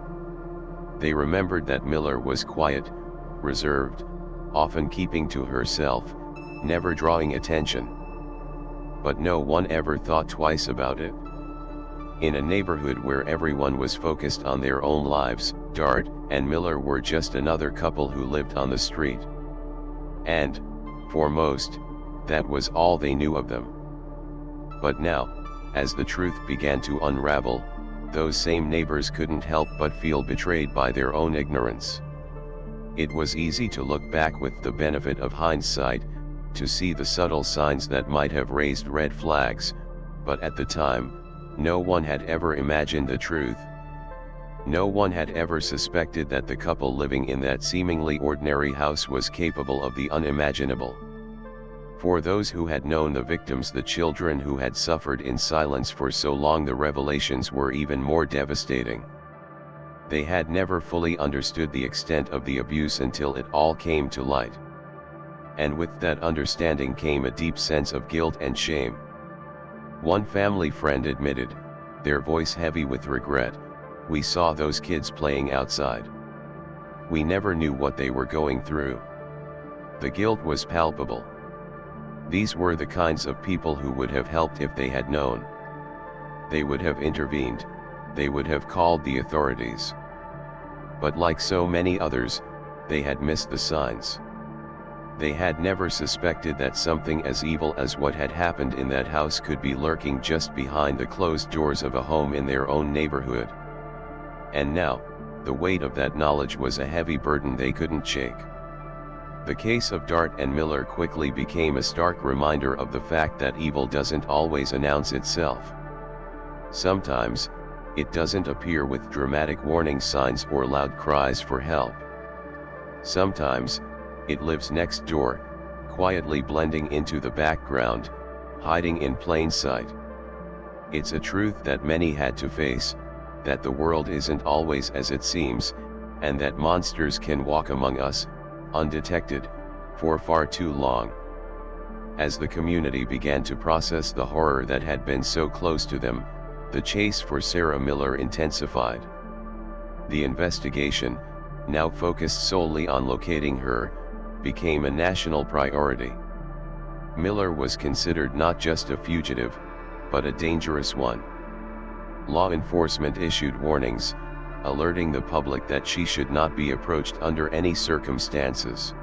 Speaker 1: They remembered that Miller was quiet, reserved, often keeping to herself, never drawing attention. But no one ever thought twice about it. In a neighborhood where everyone was focused on their own lives, Dart and Miller were just another couple who lived on the street. And, for most, that was all they knew of them. But now, as the truth began to unravel, those same neighbors couldn't help but feel betrayed by their own ignorance. It was easy to look back with the benefit of hindsight, to see the subtle signs that might have raised red flags, but at the time, no one had ever imagined the truth. No one had ever suspected that the couple living in that seemingly ordinary house was capable of the unimaginable. For those who had known the victims, the children who had suffered in silence for so long, the revelations were even more devastating. They had never fully understood the extent of the abuse until it all came to light. And with that understanding came a deep sense of guilt and shame. One family friend admitted, their voice heavy with regret, "We saw those kids playing outside. We never knew what they were going through." The guilt was palpable. These were the kinds of people who would have helped if they had known. They would have intervened, they would have called the authorities. But like so many others, they had missed the signs. They had never suspected that something as evil as what had happened in that house could be lurking just behind the closed doors of a home in their own neighborhood. And now, the weight of that knowledge was a heavy burden they couldn't shake. The case of Dart and Miller quickly became a stark reminder of the fact that evil doesn't always announce itself. Sometimes, it doesn't appear with dramatic warning signs or loud cries for help. Sometimes, it lives next door, quietly blending into the background, hiding in plain sight. It's a truth that many had to face, that the world isn't always as it seems, and that monsters can walk among us, undetected, for far too long. As the community began to process the horror that had been so close to them, the chase for Sarah Miller intensified. The investigation, now focused solely on locating her, became a national priority. Miller was considered not just a fugitive, but a dangerous one. Law enforcement issued warnings, alerting the public that she should not be approached under any circumstances.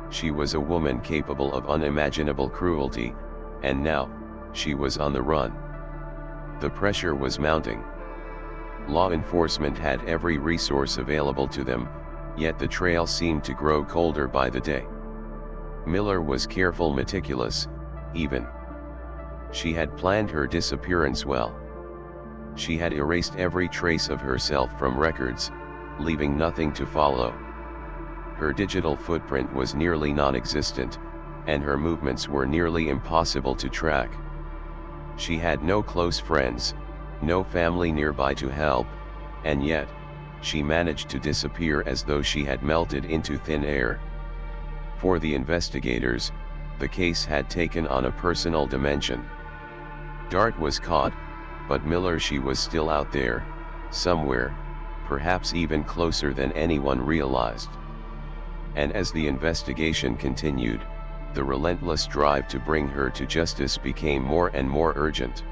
Speaker 1: She was a woman capable of unimaginable cruelty, and now, she was on the run. The pressure was mounting. Law enforcement had every resource available to them, yet the trail seemed to grow colder by the day. Miller was careful, meticulous, even. She had planned her disappearance well. She had erased every trace of herself from records, leaving nothing to follow. Her digital footprint was nearly non-existent, and her movements were nearly impossible to track. She had no close friends, no family nearby to help, and yet, she managed to disappear as though she had melted into thin air. For the investigators, the case had taken on a personal dimension. Dart was caught, but Miller, she was still out there, somewhere, perhaps even closer than anyone realized. And as the investigation continued, the relentless drive to bring her to justice became more and more urgent.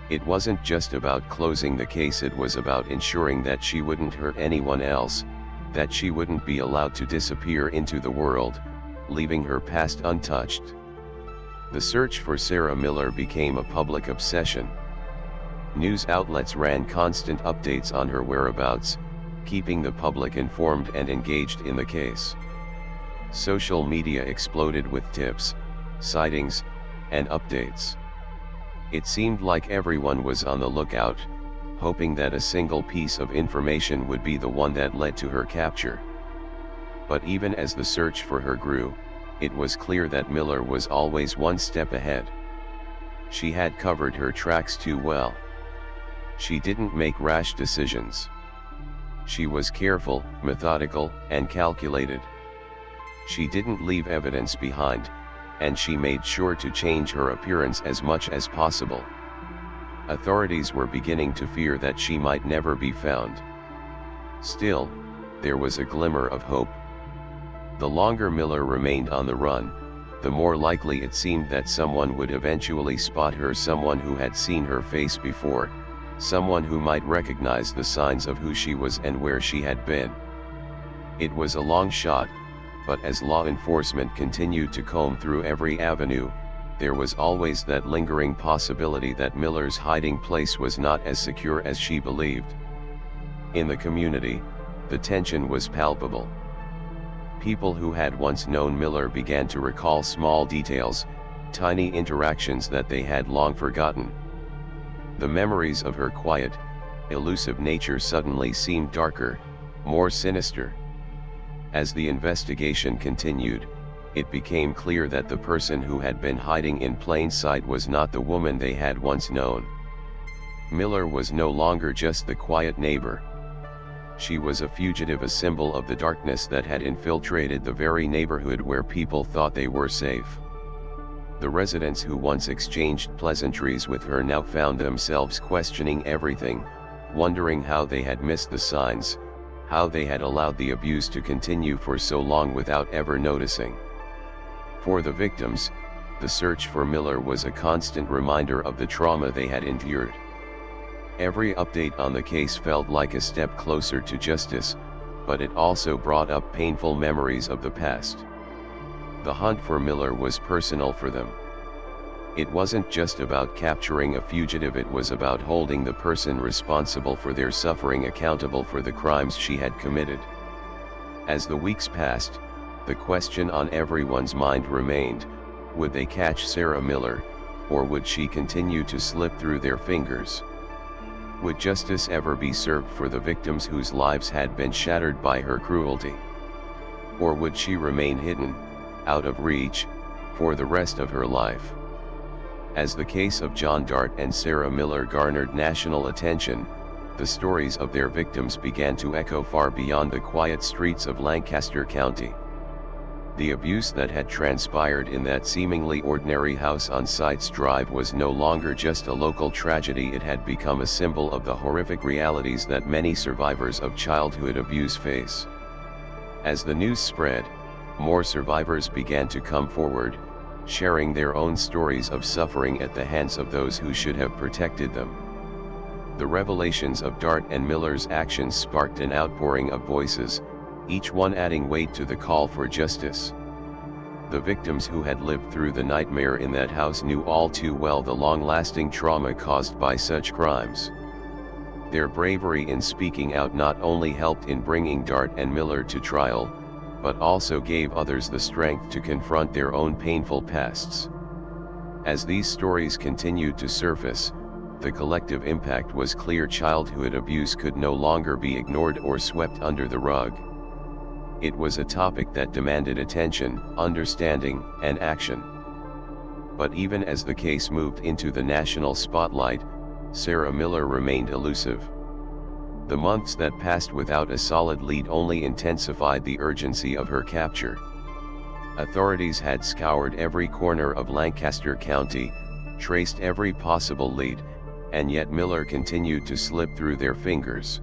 Speaker 1: It wasn't just about closing the case, it was about ensuring that she wouldn't hurt anyone else, that she wouldn't be allowed to disappear into the world, leaving her past untouched. The search for Sarah Miller became a public obsession. News outlets ran constant updates on her whereabouts, keeping the public informed and engaged in the case. Social media exploded with tips, sightings, and updates. It seemed like everyone was on the lookout, hoping that a single piece of information would be the one that led to her capture. But even as the search for her grew, it was clear that Miller was always one step ahead. She had covered her tracks too well. She didn't make rash decisions. She was careful, methodical, and calculated. She didn't leave evidence behind, and she made sure to change her appearance as much as possible. Authorities were beginning to fear that she might never be found. Still, there was a glimmer of hope. The longer Miller remained on the run, the more likely it seemed that someone would eventually spot her, someone who had seen her face before, someone who might recognize the signs of who she was and where she had been. It was a long shot, but as law enforcement continued to comb through every avenue, there was always that lingering possibility that Miller's hiding place was not as secure as she believed. In the community, the tension was palpable. People who had once known Miller began to recall small details, tiny interactions that they had long forgotten. The memories of her quiet, elusive nature suddenly seemed darker, more sinister. As the investigation continued, it became clear that the person who had been hiding in plain sight was not the woman they had once known. Miller was no longer just the quiet neighbor. She was a fugitive, a symbol of the darkness that had infiltrated the very neighborhood where people thought they were safe. The residents who once exchanged pleasantries with her now found themselves questioning everything, wondering how they had missed the signs, how they had allowed the abuse to continue for so long without ever noticing. For the victims, the search for Miller was a constant reminder of the trauma they had endured. Every update on the case felt like a step closer to justice, but it also brought up painful memories of the past. The hunt for Miller was personal for them. It wasn't just about capturing a fugitive, it was about holding the person responsible for their suffering accountable for the crimes she had committed. As the weeks passed, the question on everyone's mind remained: would they catch Sarah Miller, or would she continue to slip through their fingers? Would justice ever be served for the victims whose lives had been shattered by her cruelty? Or would she remain hidden, out of reach, for the rest of her life? As the case of John Dart and Sarah Miller garnered national attention, the stories of their victims began to echo far beyond the quiet streets of Lancaster County. The abuse that had transpired in that seemingly ordinary house on Sites Drive was no longer just a local tragedy. It had become a symbol of the horrific realities that many survivors of childhood abuse face. As the news spread, more survivors began to come forward, sharing their own stories of suffering at the hands of those who should have protected them. The revelations of Dart and Miller's actions sparked an outpouring of voices, each one adding weight to the call for justice. The victims who had lived through the nightmare in that house knew all too well the long-lasting trauma caused by such crimes. Their bravery in speaking out not only helped in bringing Dart and Miller to trial, but also gave others the strength to confront their own painful pasts. As these stories continued to surface, the collective impact was clear: childhood abuse could no longer be ignored or swept under the rug. It was a topic that demanded attention, understanding, and action. But even as the case moved into the national spotlight, Sarah Miller remained elusive. The months that passed without a solid lead only intensified the urgency of her capture. Authorities had scoured every corner of Lancaster County, traced every possible lead, and yet Miller continued to slip through their fingers.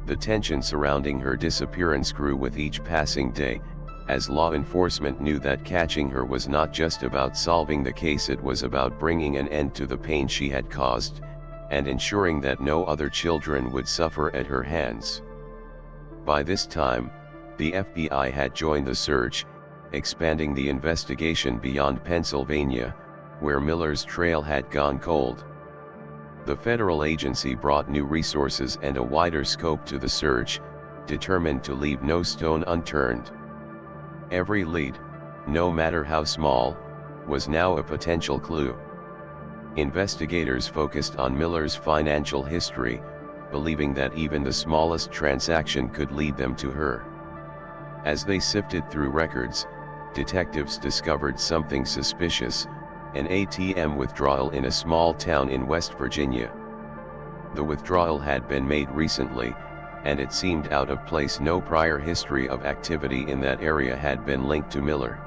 Speaker 1: The tension surrounding her disappearance grew with each passing day, as law enforcement knew that catching her was not just about solving the case, it was about bringing an end to the pain she had caused, and ensuring that no other children would suffer at her hands. By this time, the FBI had joined the search, expanding the investigation beyond Pennsylvania, where Miller's trail had gone cold. The federal agency brought new resources and a wider scope to the search, determined to leave no stone unturned. Every lead, no matter how small, was now a potential clue. Investigators focused on Miller's financial history, believing that even the smallest transaction could lead them to her. As they sifted through records, detectives discovered something suspicious: an ATM withdrawal in a small town in West Virginia. The withdrawal had been made recently, and it seemed out of place. No prior history of activity in that area had been linked to Miller.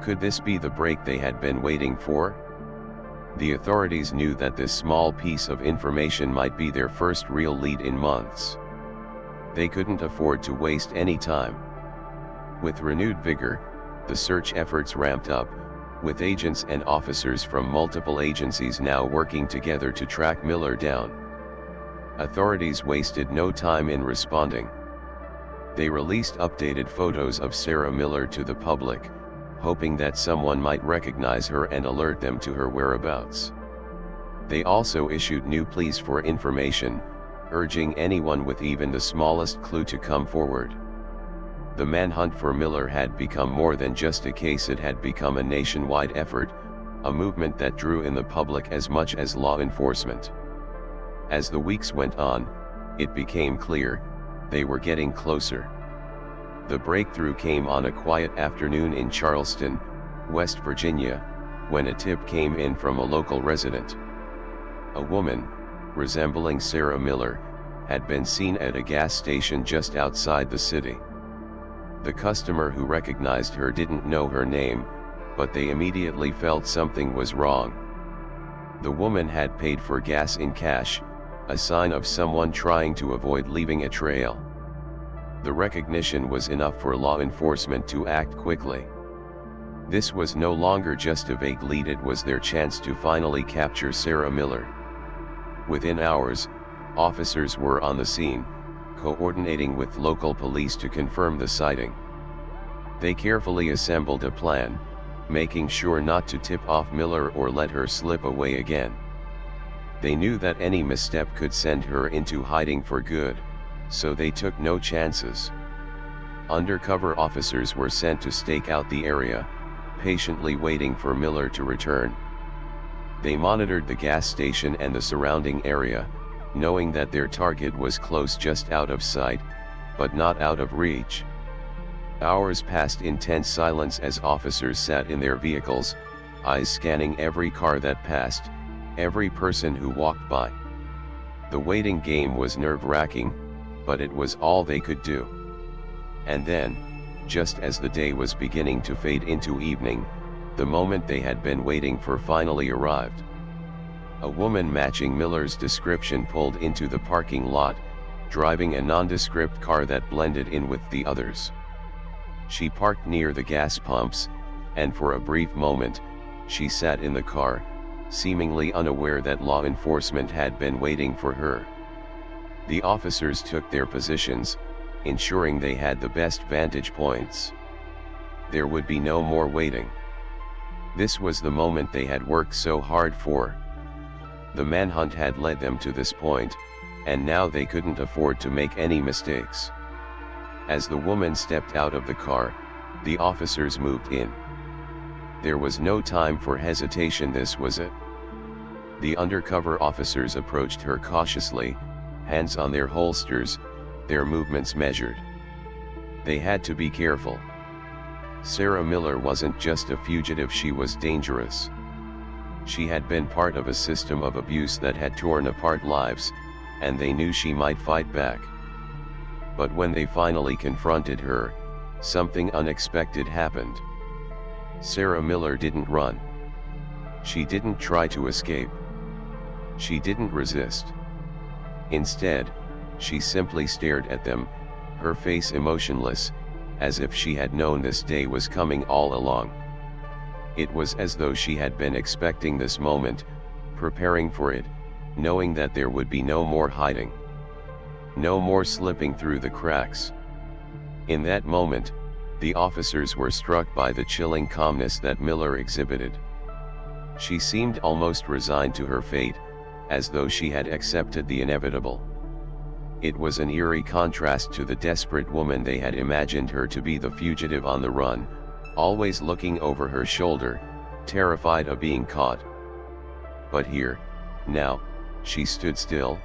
Speaker 1: Could this be the break they had been waiting for? The authorities knew that this small piece of information might be their first real lead in months. They couldn't afford to waste any time. With renewed vigor, the search efforts ramped up, with agents and officers from multiple agencies now working together to track Miller down. Authorities wasted no time in responding. They released updated photos of Sarah Miller to the public, hoping that someone might recognize her and alert them to her whereabouts. They also issued new pleas for information, urging anyone with even the smallest clue to come forward. The manhunt for Miller had become more than just a case. It had become a nationwide effort, a movement that drew in the public as much as law enforcement. As the weeks went on, it became clear they were getting closer. The breakthrough came on a quiet afternoon in Charleston, West Virginia, when a tip came in from a local resident. A woman, resembling Sarah Miller, had been seen at a gas station just outside the city. The customer who recognized her didn't know her name, but they immediately felt something was wrong. The woman had paid for gas in cash, a sign of someone trying to avoid leaving a trail. The recognition was enough for law enforcement to act quickly. This was no longer just a vague lead, it was their chance to finally capture Sarah Miller. Within hours, officers were on the scene, coordinating with local police to confirm the sighting. They carefully assembled a plan, making sure not to tip off Miller or let her slip away again. They knew that any misstep could send her into hiding for good, so they took no chances. Undercover officers were sent to stake out the area, patiently waiting for Miller to return. They monitored the gas station and the surrounding area, knowing that their target was close, just out of sight, but not out of reach. Hours passed in tense silence as officers sat in their vehicles, eyes scanning every car that passed, every person who walked by. The waiting game was nerve-wracking, but it was all they could do. And then, just as the day was beginning to fade into evening, the moment they had been waiting for finally arrived. A woman matching Miller's description pulled into the parking lot, driving a nondescript car that blended in with the others. She parked near the gas pumps, and for a brief moment, she sat in the car, seemingly unaware that law enforcement had been waiting for her. The officers took their positions, ensuring they had the best vantage points. There would be no more waiting. This was the moment they had worked so hard for. The manhunt had led them to this point, and now they couldn't afford to make any mistakes. As the woman stepped out of the car, the officers moved in. There was no time for hesitation. This was it. The undercover officers approached her cautiously, hands on their holsters, their movements measured. They had to be careful. Sarah Miller wasn't just a fugitive, she was dangerous. She had been part of a system of abuse that had torn apart lives, and they knew she might fight back. But when they finally confronted her, something unexpected happened. Sarah Miller didn't run. She didn't try to escape. She didn't resist. Instead, she simply stared at them, her face emotionless, as if she had known this day was coming all along. It was as though she had been expecting this moment, preparing for it, knowing that there would be no more hiding. No more slipping through the cracks. In that moment, the officers were struck by the chilling calmness that Miller exhibited. She seemed almost resigned to her fate, as though she had accepted the inevitable. It was an eerie contrast to the desperate woman they had imagined her to be, the fugitive on the run, always looking over her shoulder, terrified of being caught. But here, now, she stood still,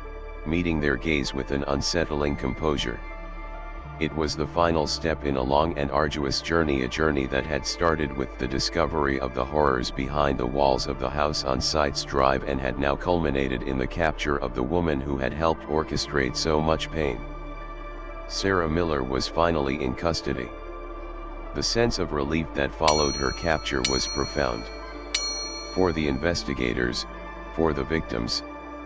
Speaker 1: meeting their gaze with an unsettling composure. It was the final step in a long and arduous journey, a journey that had started with the discovery of the horrors behind the walls of the house on Sites Drive and had now culminated in the capture of the woman who had helped orchestrate so much pain. Sarah Miller was finally in custody. The sense of relief that followed her capture was profound. For the investigators, for the victims,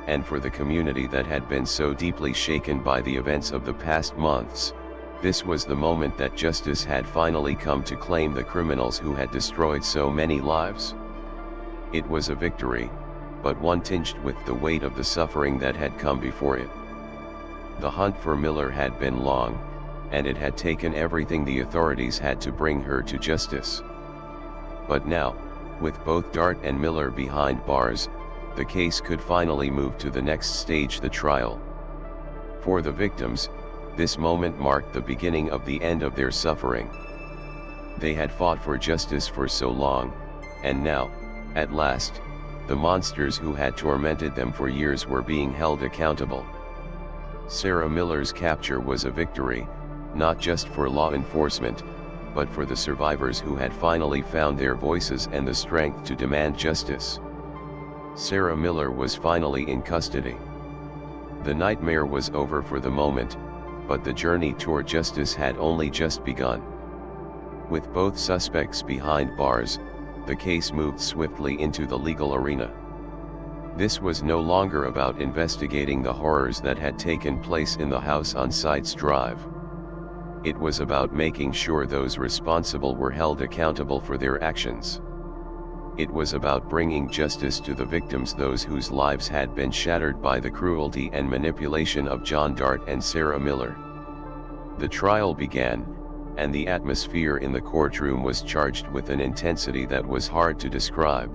Speaker 1: and for the community that had been so deeply shaken by the events of the past months, this was the moment that justice had finally come to claim the criminals who had destroyed so many lives. It was a victory, but one tinged with the weight of the suffering that had come before it. The hunt for Miller had been long, and it had taken everything the authorities had to bring her to justice. But now, with both Dart and Miller behind bars, the case could finally move to the next stage, the trial. For the victims, this moment marked the beginning of the end of their suffering. They had fought for justice for so long, and now, at last, the monsters who had tormented them for years were being held accountable. Sarah Miller's capture was a victory, not just for law enforcement, but for the survivors who had finally found their voices and the strength to demand justice. Sarah Miller was finally in custody. The nightmare was over for the moment, but the journey toward justice had only just begun. With both suspects behind bars, the case moved swiftly into the legal arena. This was no longer about investigating the horrors that had taken place in the house on Sites Drive. It was about making sure those responsible were held accountable for their actions. It was about bringing justice to the victims, those whose lives had been shattered by the cruelty and manipulation of John Dart and Sarah Miller. The trial began, and the atmosphere in the courtroom was charged with an intensity that was hard to describe.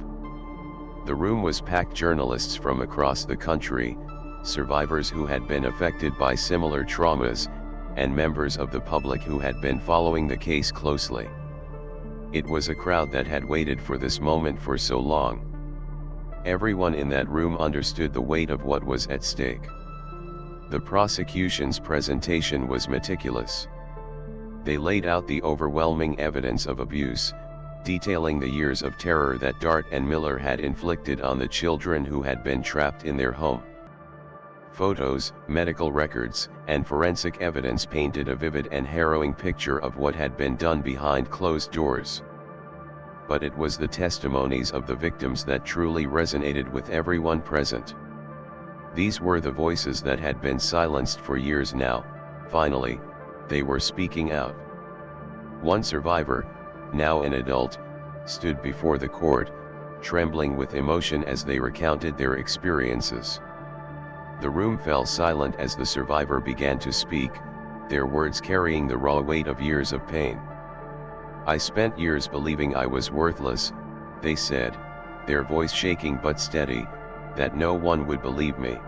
Speaker 1: The room was packed, journalists from across the country, survivors who had been affected by similar traumas, and members of the public who had been following the case closely. It was a crowd that had waited for this moment for so long. Everyone in that room understood the weight of what was at stake. The prosecution's presentation was meticulous. They laid out the overwhelming evidence of abuse, detailing the years of terror that Dart and Miller had inflicted on the children who had been trapped in their home. Photos, medical records, and forensic evidence painted a vivid and harrowing picture of what had been done behind closed doors. But it was the testimonies of the victims that truly resonated with everyone present. These were the voices that had been silenced for years now. Finally, they were speaking out. One survivor, now an adult, stood before the court, trembling with emotion as they recounted their experiences. The room fell silent as the survivor began to speak, their words carrying the raw weight of years of pain. "I spent years believing I was worthless," they said, their voice shaking but steady, "that no one would believe me.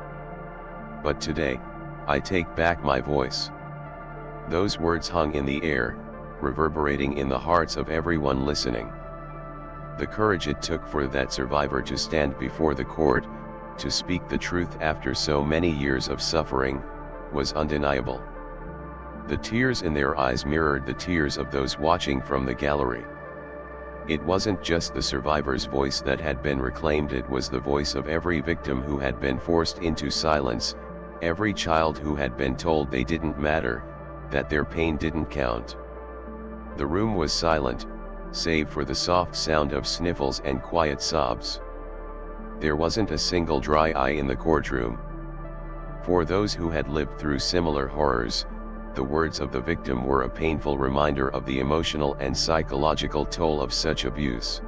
Speaker 1: But today, I take back my voice." Those words hung in the air, reverberating in the hearts of everyone listening. The courage it took for that survivor to stand before the court, to speak the truth after so many years of suffering, was undeniable. The tears in their eyes mirrored the tears of those watching from the gallery. It wasn't just the survivor's voice that had been reclaimed, it was the voice of every victim who had been forced into silence, every child who had been told they didn't matter, that their pain didn't count. The room was silent, save for the soft sound of sniffles and quiet sobs. There wasn't a single dry eye in the courtroom. For those who had lived through similar horrors, the words of the victim were a painful reminder of the emotional and psychological toll of such abuse.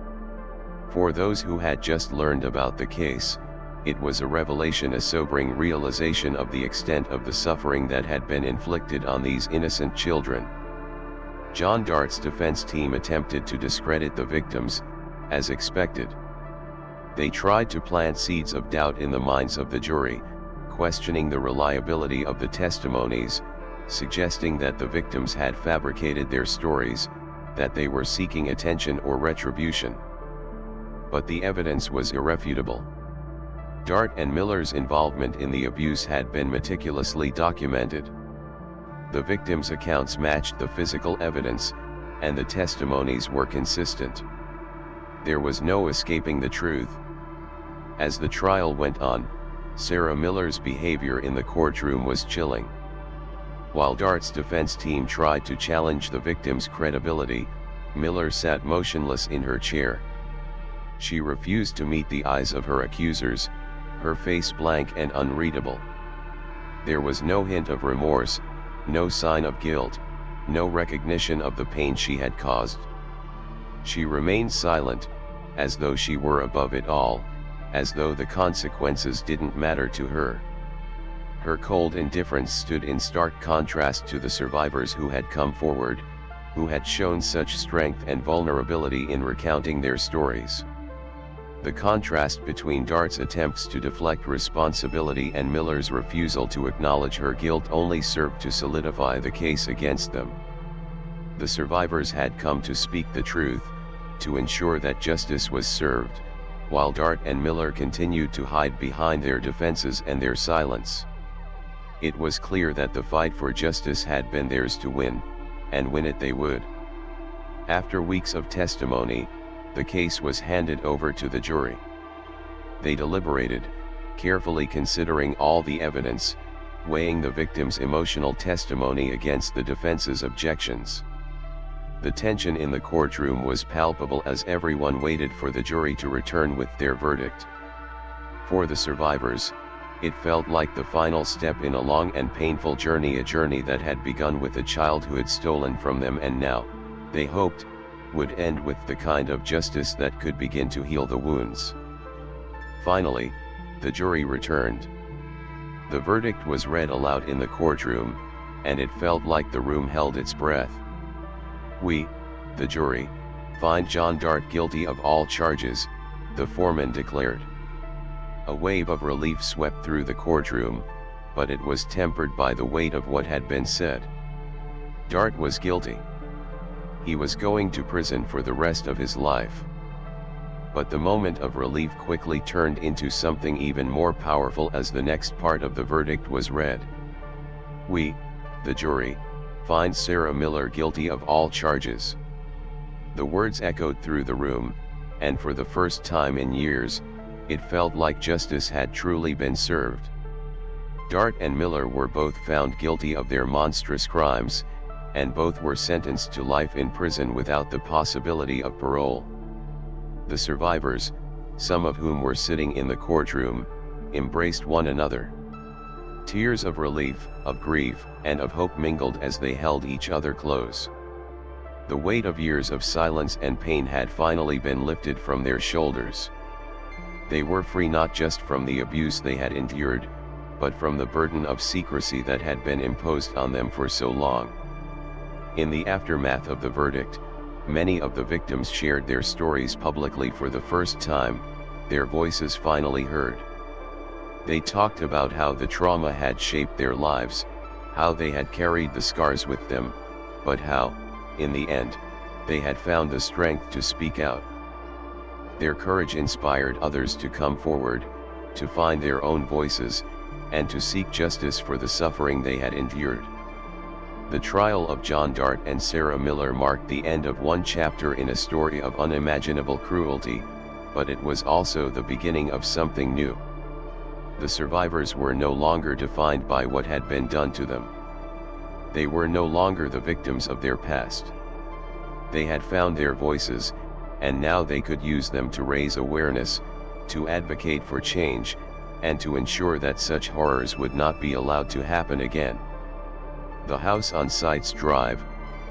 Speaker 1: For those who had just learned about the case, it was a revelation, a sobering realization of the extent of the suffering that had been inflicted on these innocent children. John Dart's defense team attempted to discredit the victims, as expected. They tried to plant seeds of doubt in the minds of the jury, questioning the reliability of the testimonies, suggesting that the victims had fabricated their stories, that they were seeking attention or retribution. But the evidence was irrefutable. Dart and Miller's involvement in the abuse had been meticulously documented. The victims' accounts matched the physical evidence, and the testimonies were consistent. There was no escaping the truth. As the trial went on, Sarah Miller's behavior in the courtroom was chilling. While Dart's defense team tried to challenge the victim's credibility, Miller sat motionless in her chair. She refused to meet the eyes of her accusers, her face blank and unreadable. There was no hint of remorse, no sign of guilt, no recognition of the pain she had caused. She remained silent, as though she were above it all, as though the consequences didn't matter to her. Her cold indifference stood in stark contrast to the survivors who had come forward, who had shown such strength and vulnerability in recounting their stories. The contrast between Dart's attempts to deflect responsibility and Miller's refusal to acknowledge her guilt only served to solidify the case against them. The survivors had come to speak the truth, to ensure that justice was served, while Dart and Miller continued to hide behind their defenses and their silence. It was clear that the fight for justice had been theirs to win, and win it they would. After weeks of testimony, the case was handed over to the jury. They deliberated, carefully considering all the evidence, weighing the victim's emotional testimony against the defense's objections. The tension in the courtroom was palpable as everyone waited for the jury to return with their verdict. For the survivors, it felt like the final step in a long and painful journey, a journey that had begun with a child who had stolen from them and now, they hoped, would end with the kind of justice that could begin to heal the wounds. Finally, the jury returned. The verdict was read aloud in the courtroom, and it felt like the room held its breath. "We, the jury, find John Dart guilty of all charges," the foreman declared. A wave of relief swept through the courtroom, but it was tempered by the weight of what had been said. Dart was guilty. He was going to prison for the rest of his life. But the moment of relief quickly turned into something even more powerful as the next part of the verdict was read. We, the jury, find Sarah Miller guilty of all charges. The words echoed through the room, and for the first time in years, it felt like justice had truly been served. Dart and Miller were both found guilty of their monstrous crimes, and both were sentenced to life in prison without the possibility of parole. The survivors, some of whom were sitting in the courtroom, embraced one another. Tears of relief, of grief, and of hope mingled as they held each other close. The weight of years of silence and pain had finally been lifted from their shoulders. They were free not just from the abuse they had endured, but from the burden of secrecy that had been imposed on them for so long. In the aftermath of the verdict, many of the victims shared their stories publicly for the first time, their voices finally heard. They talked about how the trauma had shaped their lives, how they had carried the scars with them, but how, in the end, they had found the strength to speak out. Their courage inspired others to come forward, to find their own voices, and to seek justice for the suffering they had endured. The trial of John Dart and Sarah Miller marked the end of one chapter in a story of unimaginable cruelty, but it was also the beginning of something new. The survivors were no longer defined by what had been done to them. They were no longer the victims of their past. They had found their voices, and now they could use them to raise awareness, to advocate for change, and to ensure that such horrors would not be allowed to happen again. The house on Sites Drive,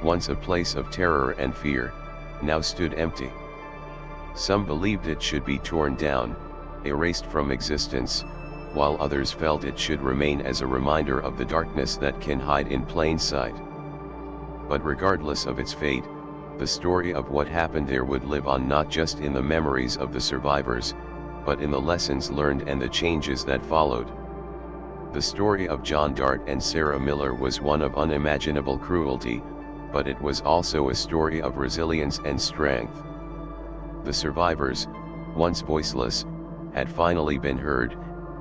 Speaker 1: once a place of terror and fear, now stood empty. Some believed it should be torn down, erased from existence, while others felt it should remain as a reminder of the darkness that can hide in plain sight. But regardless of its fate, the story of what happened there would live on not just in the memories of the survivors, but in the lessons learned and the changes that followed. The story of John Dart and Sarah Miller was one of unimaginable cruelty, but it was also a story of resilience and strength. The survivors, once voiceless, had finally been heard,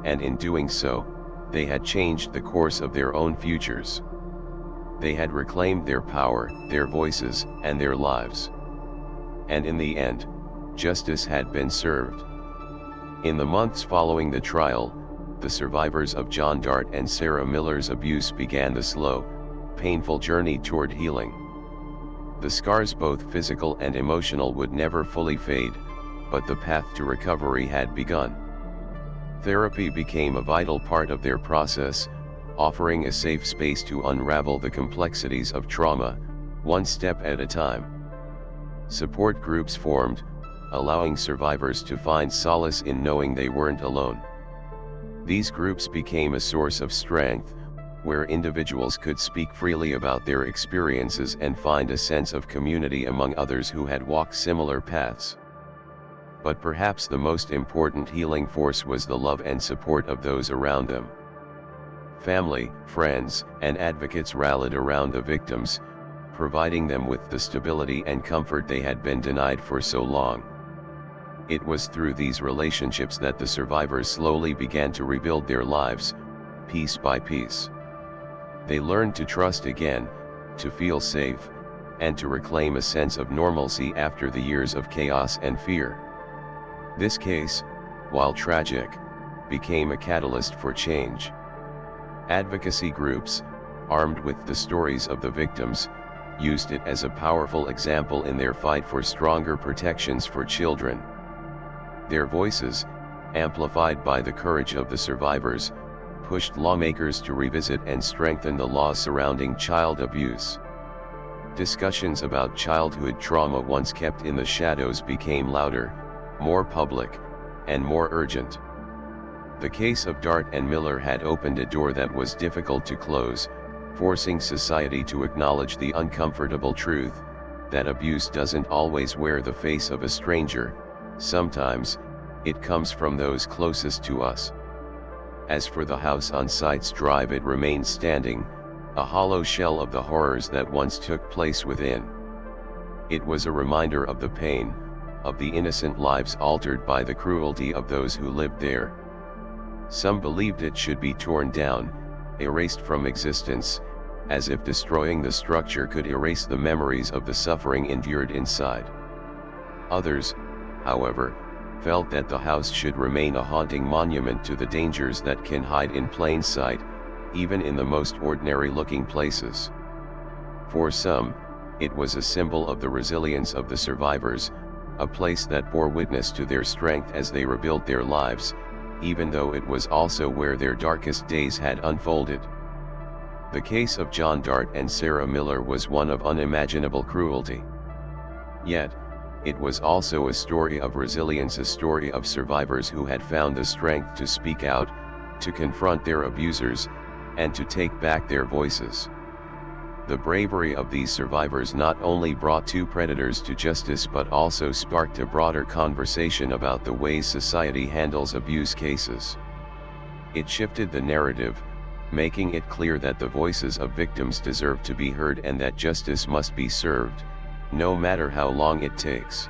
Speaker 1: and in doing so, they had changed the course of their own futures. They had reclaimed their power, their voices, and their lives. And in the end, justice had been served. In the months following the trial, the survivors of John Dart and Sarah Miller's abuse began the slow, painful journey toward healing. The scars, both physical and emotional, would never fully fade, but the path to recovery had begun. Therapy became a vital part of their process, offering a safe space to unravel the complexities of trauma, one step at a time. Support groups formed, allowing survivors to find solace in knowing they weren't alone. These groups became a source of strength, where individuals could speak freely about their experiences and find a sense of community among others who had walked similar paths. But perhaps the most important healing force was the love and support of those around them. Family, friends, and advocates rallied around the victims, providing them with the stability and comfort they had been denied for so long. It was through these relationships that the survivors slowly began to rebuild their lives, piece by piece. They learned to trust again, to feel safe, and to reclaim a sense of normalcy after the years of chaos and fear. This case, while tragic, became a catalyst for change. Advocacy groups, armed with the stories of the victims, used it as a powerful example in their fight for stronger protections for children. Their voices, amplified by the courage of the survivors, pushed lawmakers to revisit and strengthen the laws surrounding child abuse. Discussions about childhood trauma, once kept in the shadows, became louder, more public, and more urgent. The case of Dart and Miller had opened a door that was difficult to close, forcing society to acknowledge the uncomfortable truth that abuse doesn't always wear the face of a stranger. Sometimes, it comes from those closest to us. As for the house on Sites Drive, it remained standing, a hollow shell of the horrors that once took place within. It was a reminder of the pain, of the innocent lives altered by the cruelty of those who lived there. Some believed it should be torn down, erased from existence, as if destroying the structure could erase the memories of the suffering endured inside. Others, however, felt that the house should remain a haunting monument to the dangers that can hide in plain sight, even in the most ordinary-looking places. For some, it was a symbol of the resilience of the survivors, a place that bore witness to their strength as they rebuilt their lives, even though it was also where their darkest days had unfolded. The case of John Dart and Sarah Miller was one of unimaginable cruelty. Yet, it was also a story of resilience, a story of survivors who had found the strength to speak out, to confront their abusers, and to take back their voices. The bravery of these survivors not only brought two predators to justice but also sparked a broader conversation about the ways society handles abuse cases. It shifted the narrative, making it clear that the voices of victims deserve to be heard and that justice must be served, no matter how long it takes.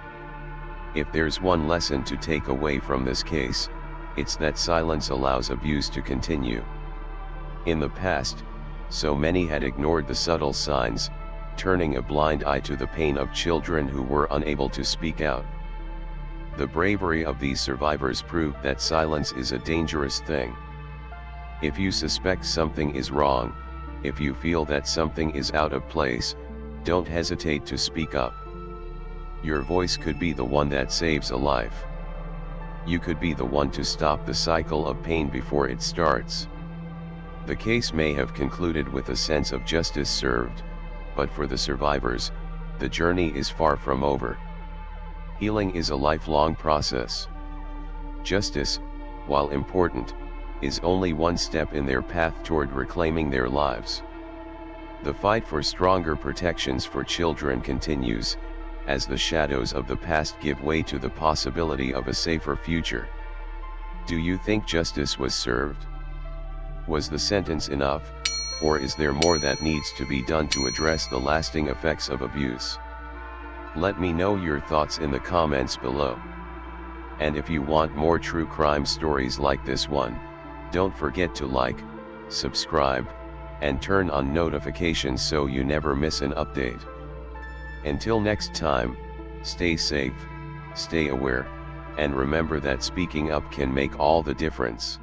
Speaker 1: If there's one lesson to take away from this case, it's that silence allows abuse to continue. In the past, so many had ignored the subtle signs, turning a blind eye to the pain of children who were unable to speak out. The bravery of these survivors proved that silence is a dangerous thing. If you suspect something is wrong, if you feel that something is out of place, don't hesitate to speak up. Your voice could be the one that saves a life. You could be the one to stop the cycle of pain before it starts. The case may have concluded with a sense of justice served, but for the survivors, the journey is far from over. Healing is a lifelong process. Justice, while important, is only one step in their path toward reclaiming their lives. The fight for stronger protections for children continues, as the shadows of the past give way to the possibility of a safer future. Do you think justice was served? Was the sentence enough, or is there more that needs to be done to address the lasting effects of abuse? Let me know your thoughts in the comments below. And if you want more true crime stories like this one, don't forget to like, subscribe, and turn on notifications so you never miss an update. Until next time, stay safe, stay aware, and remember that speaking up can make all the difference.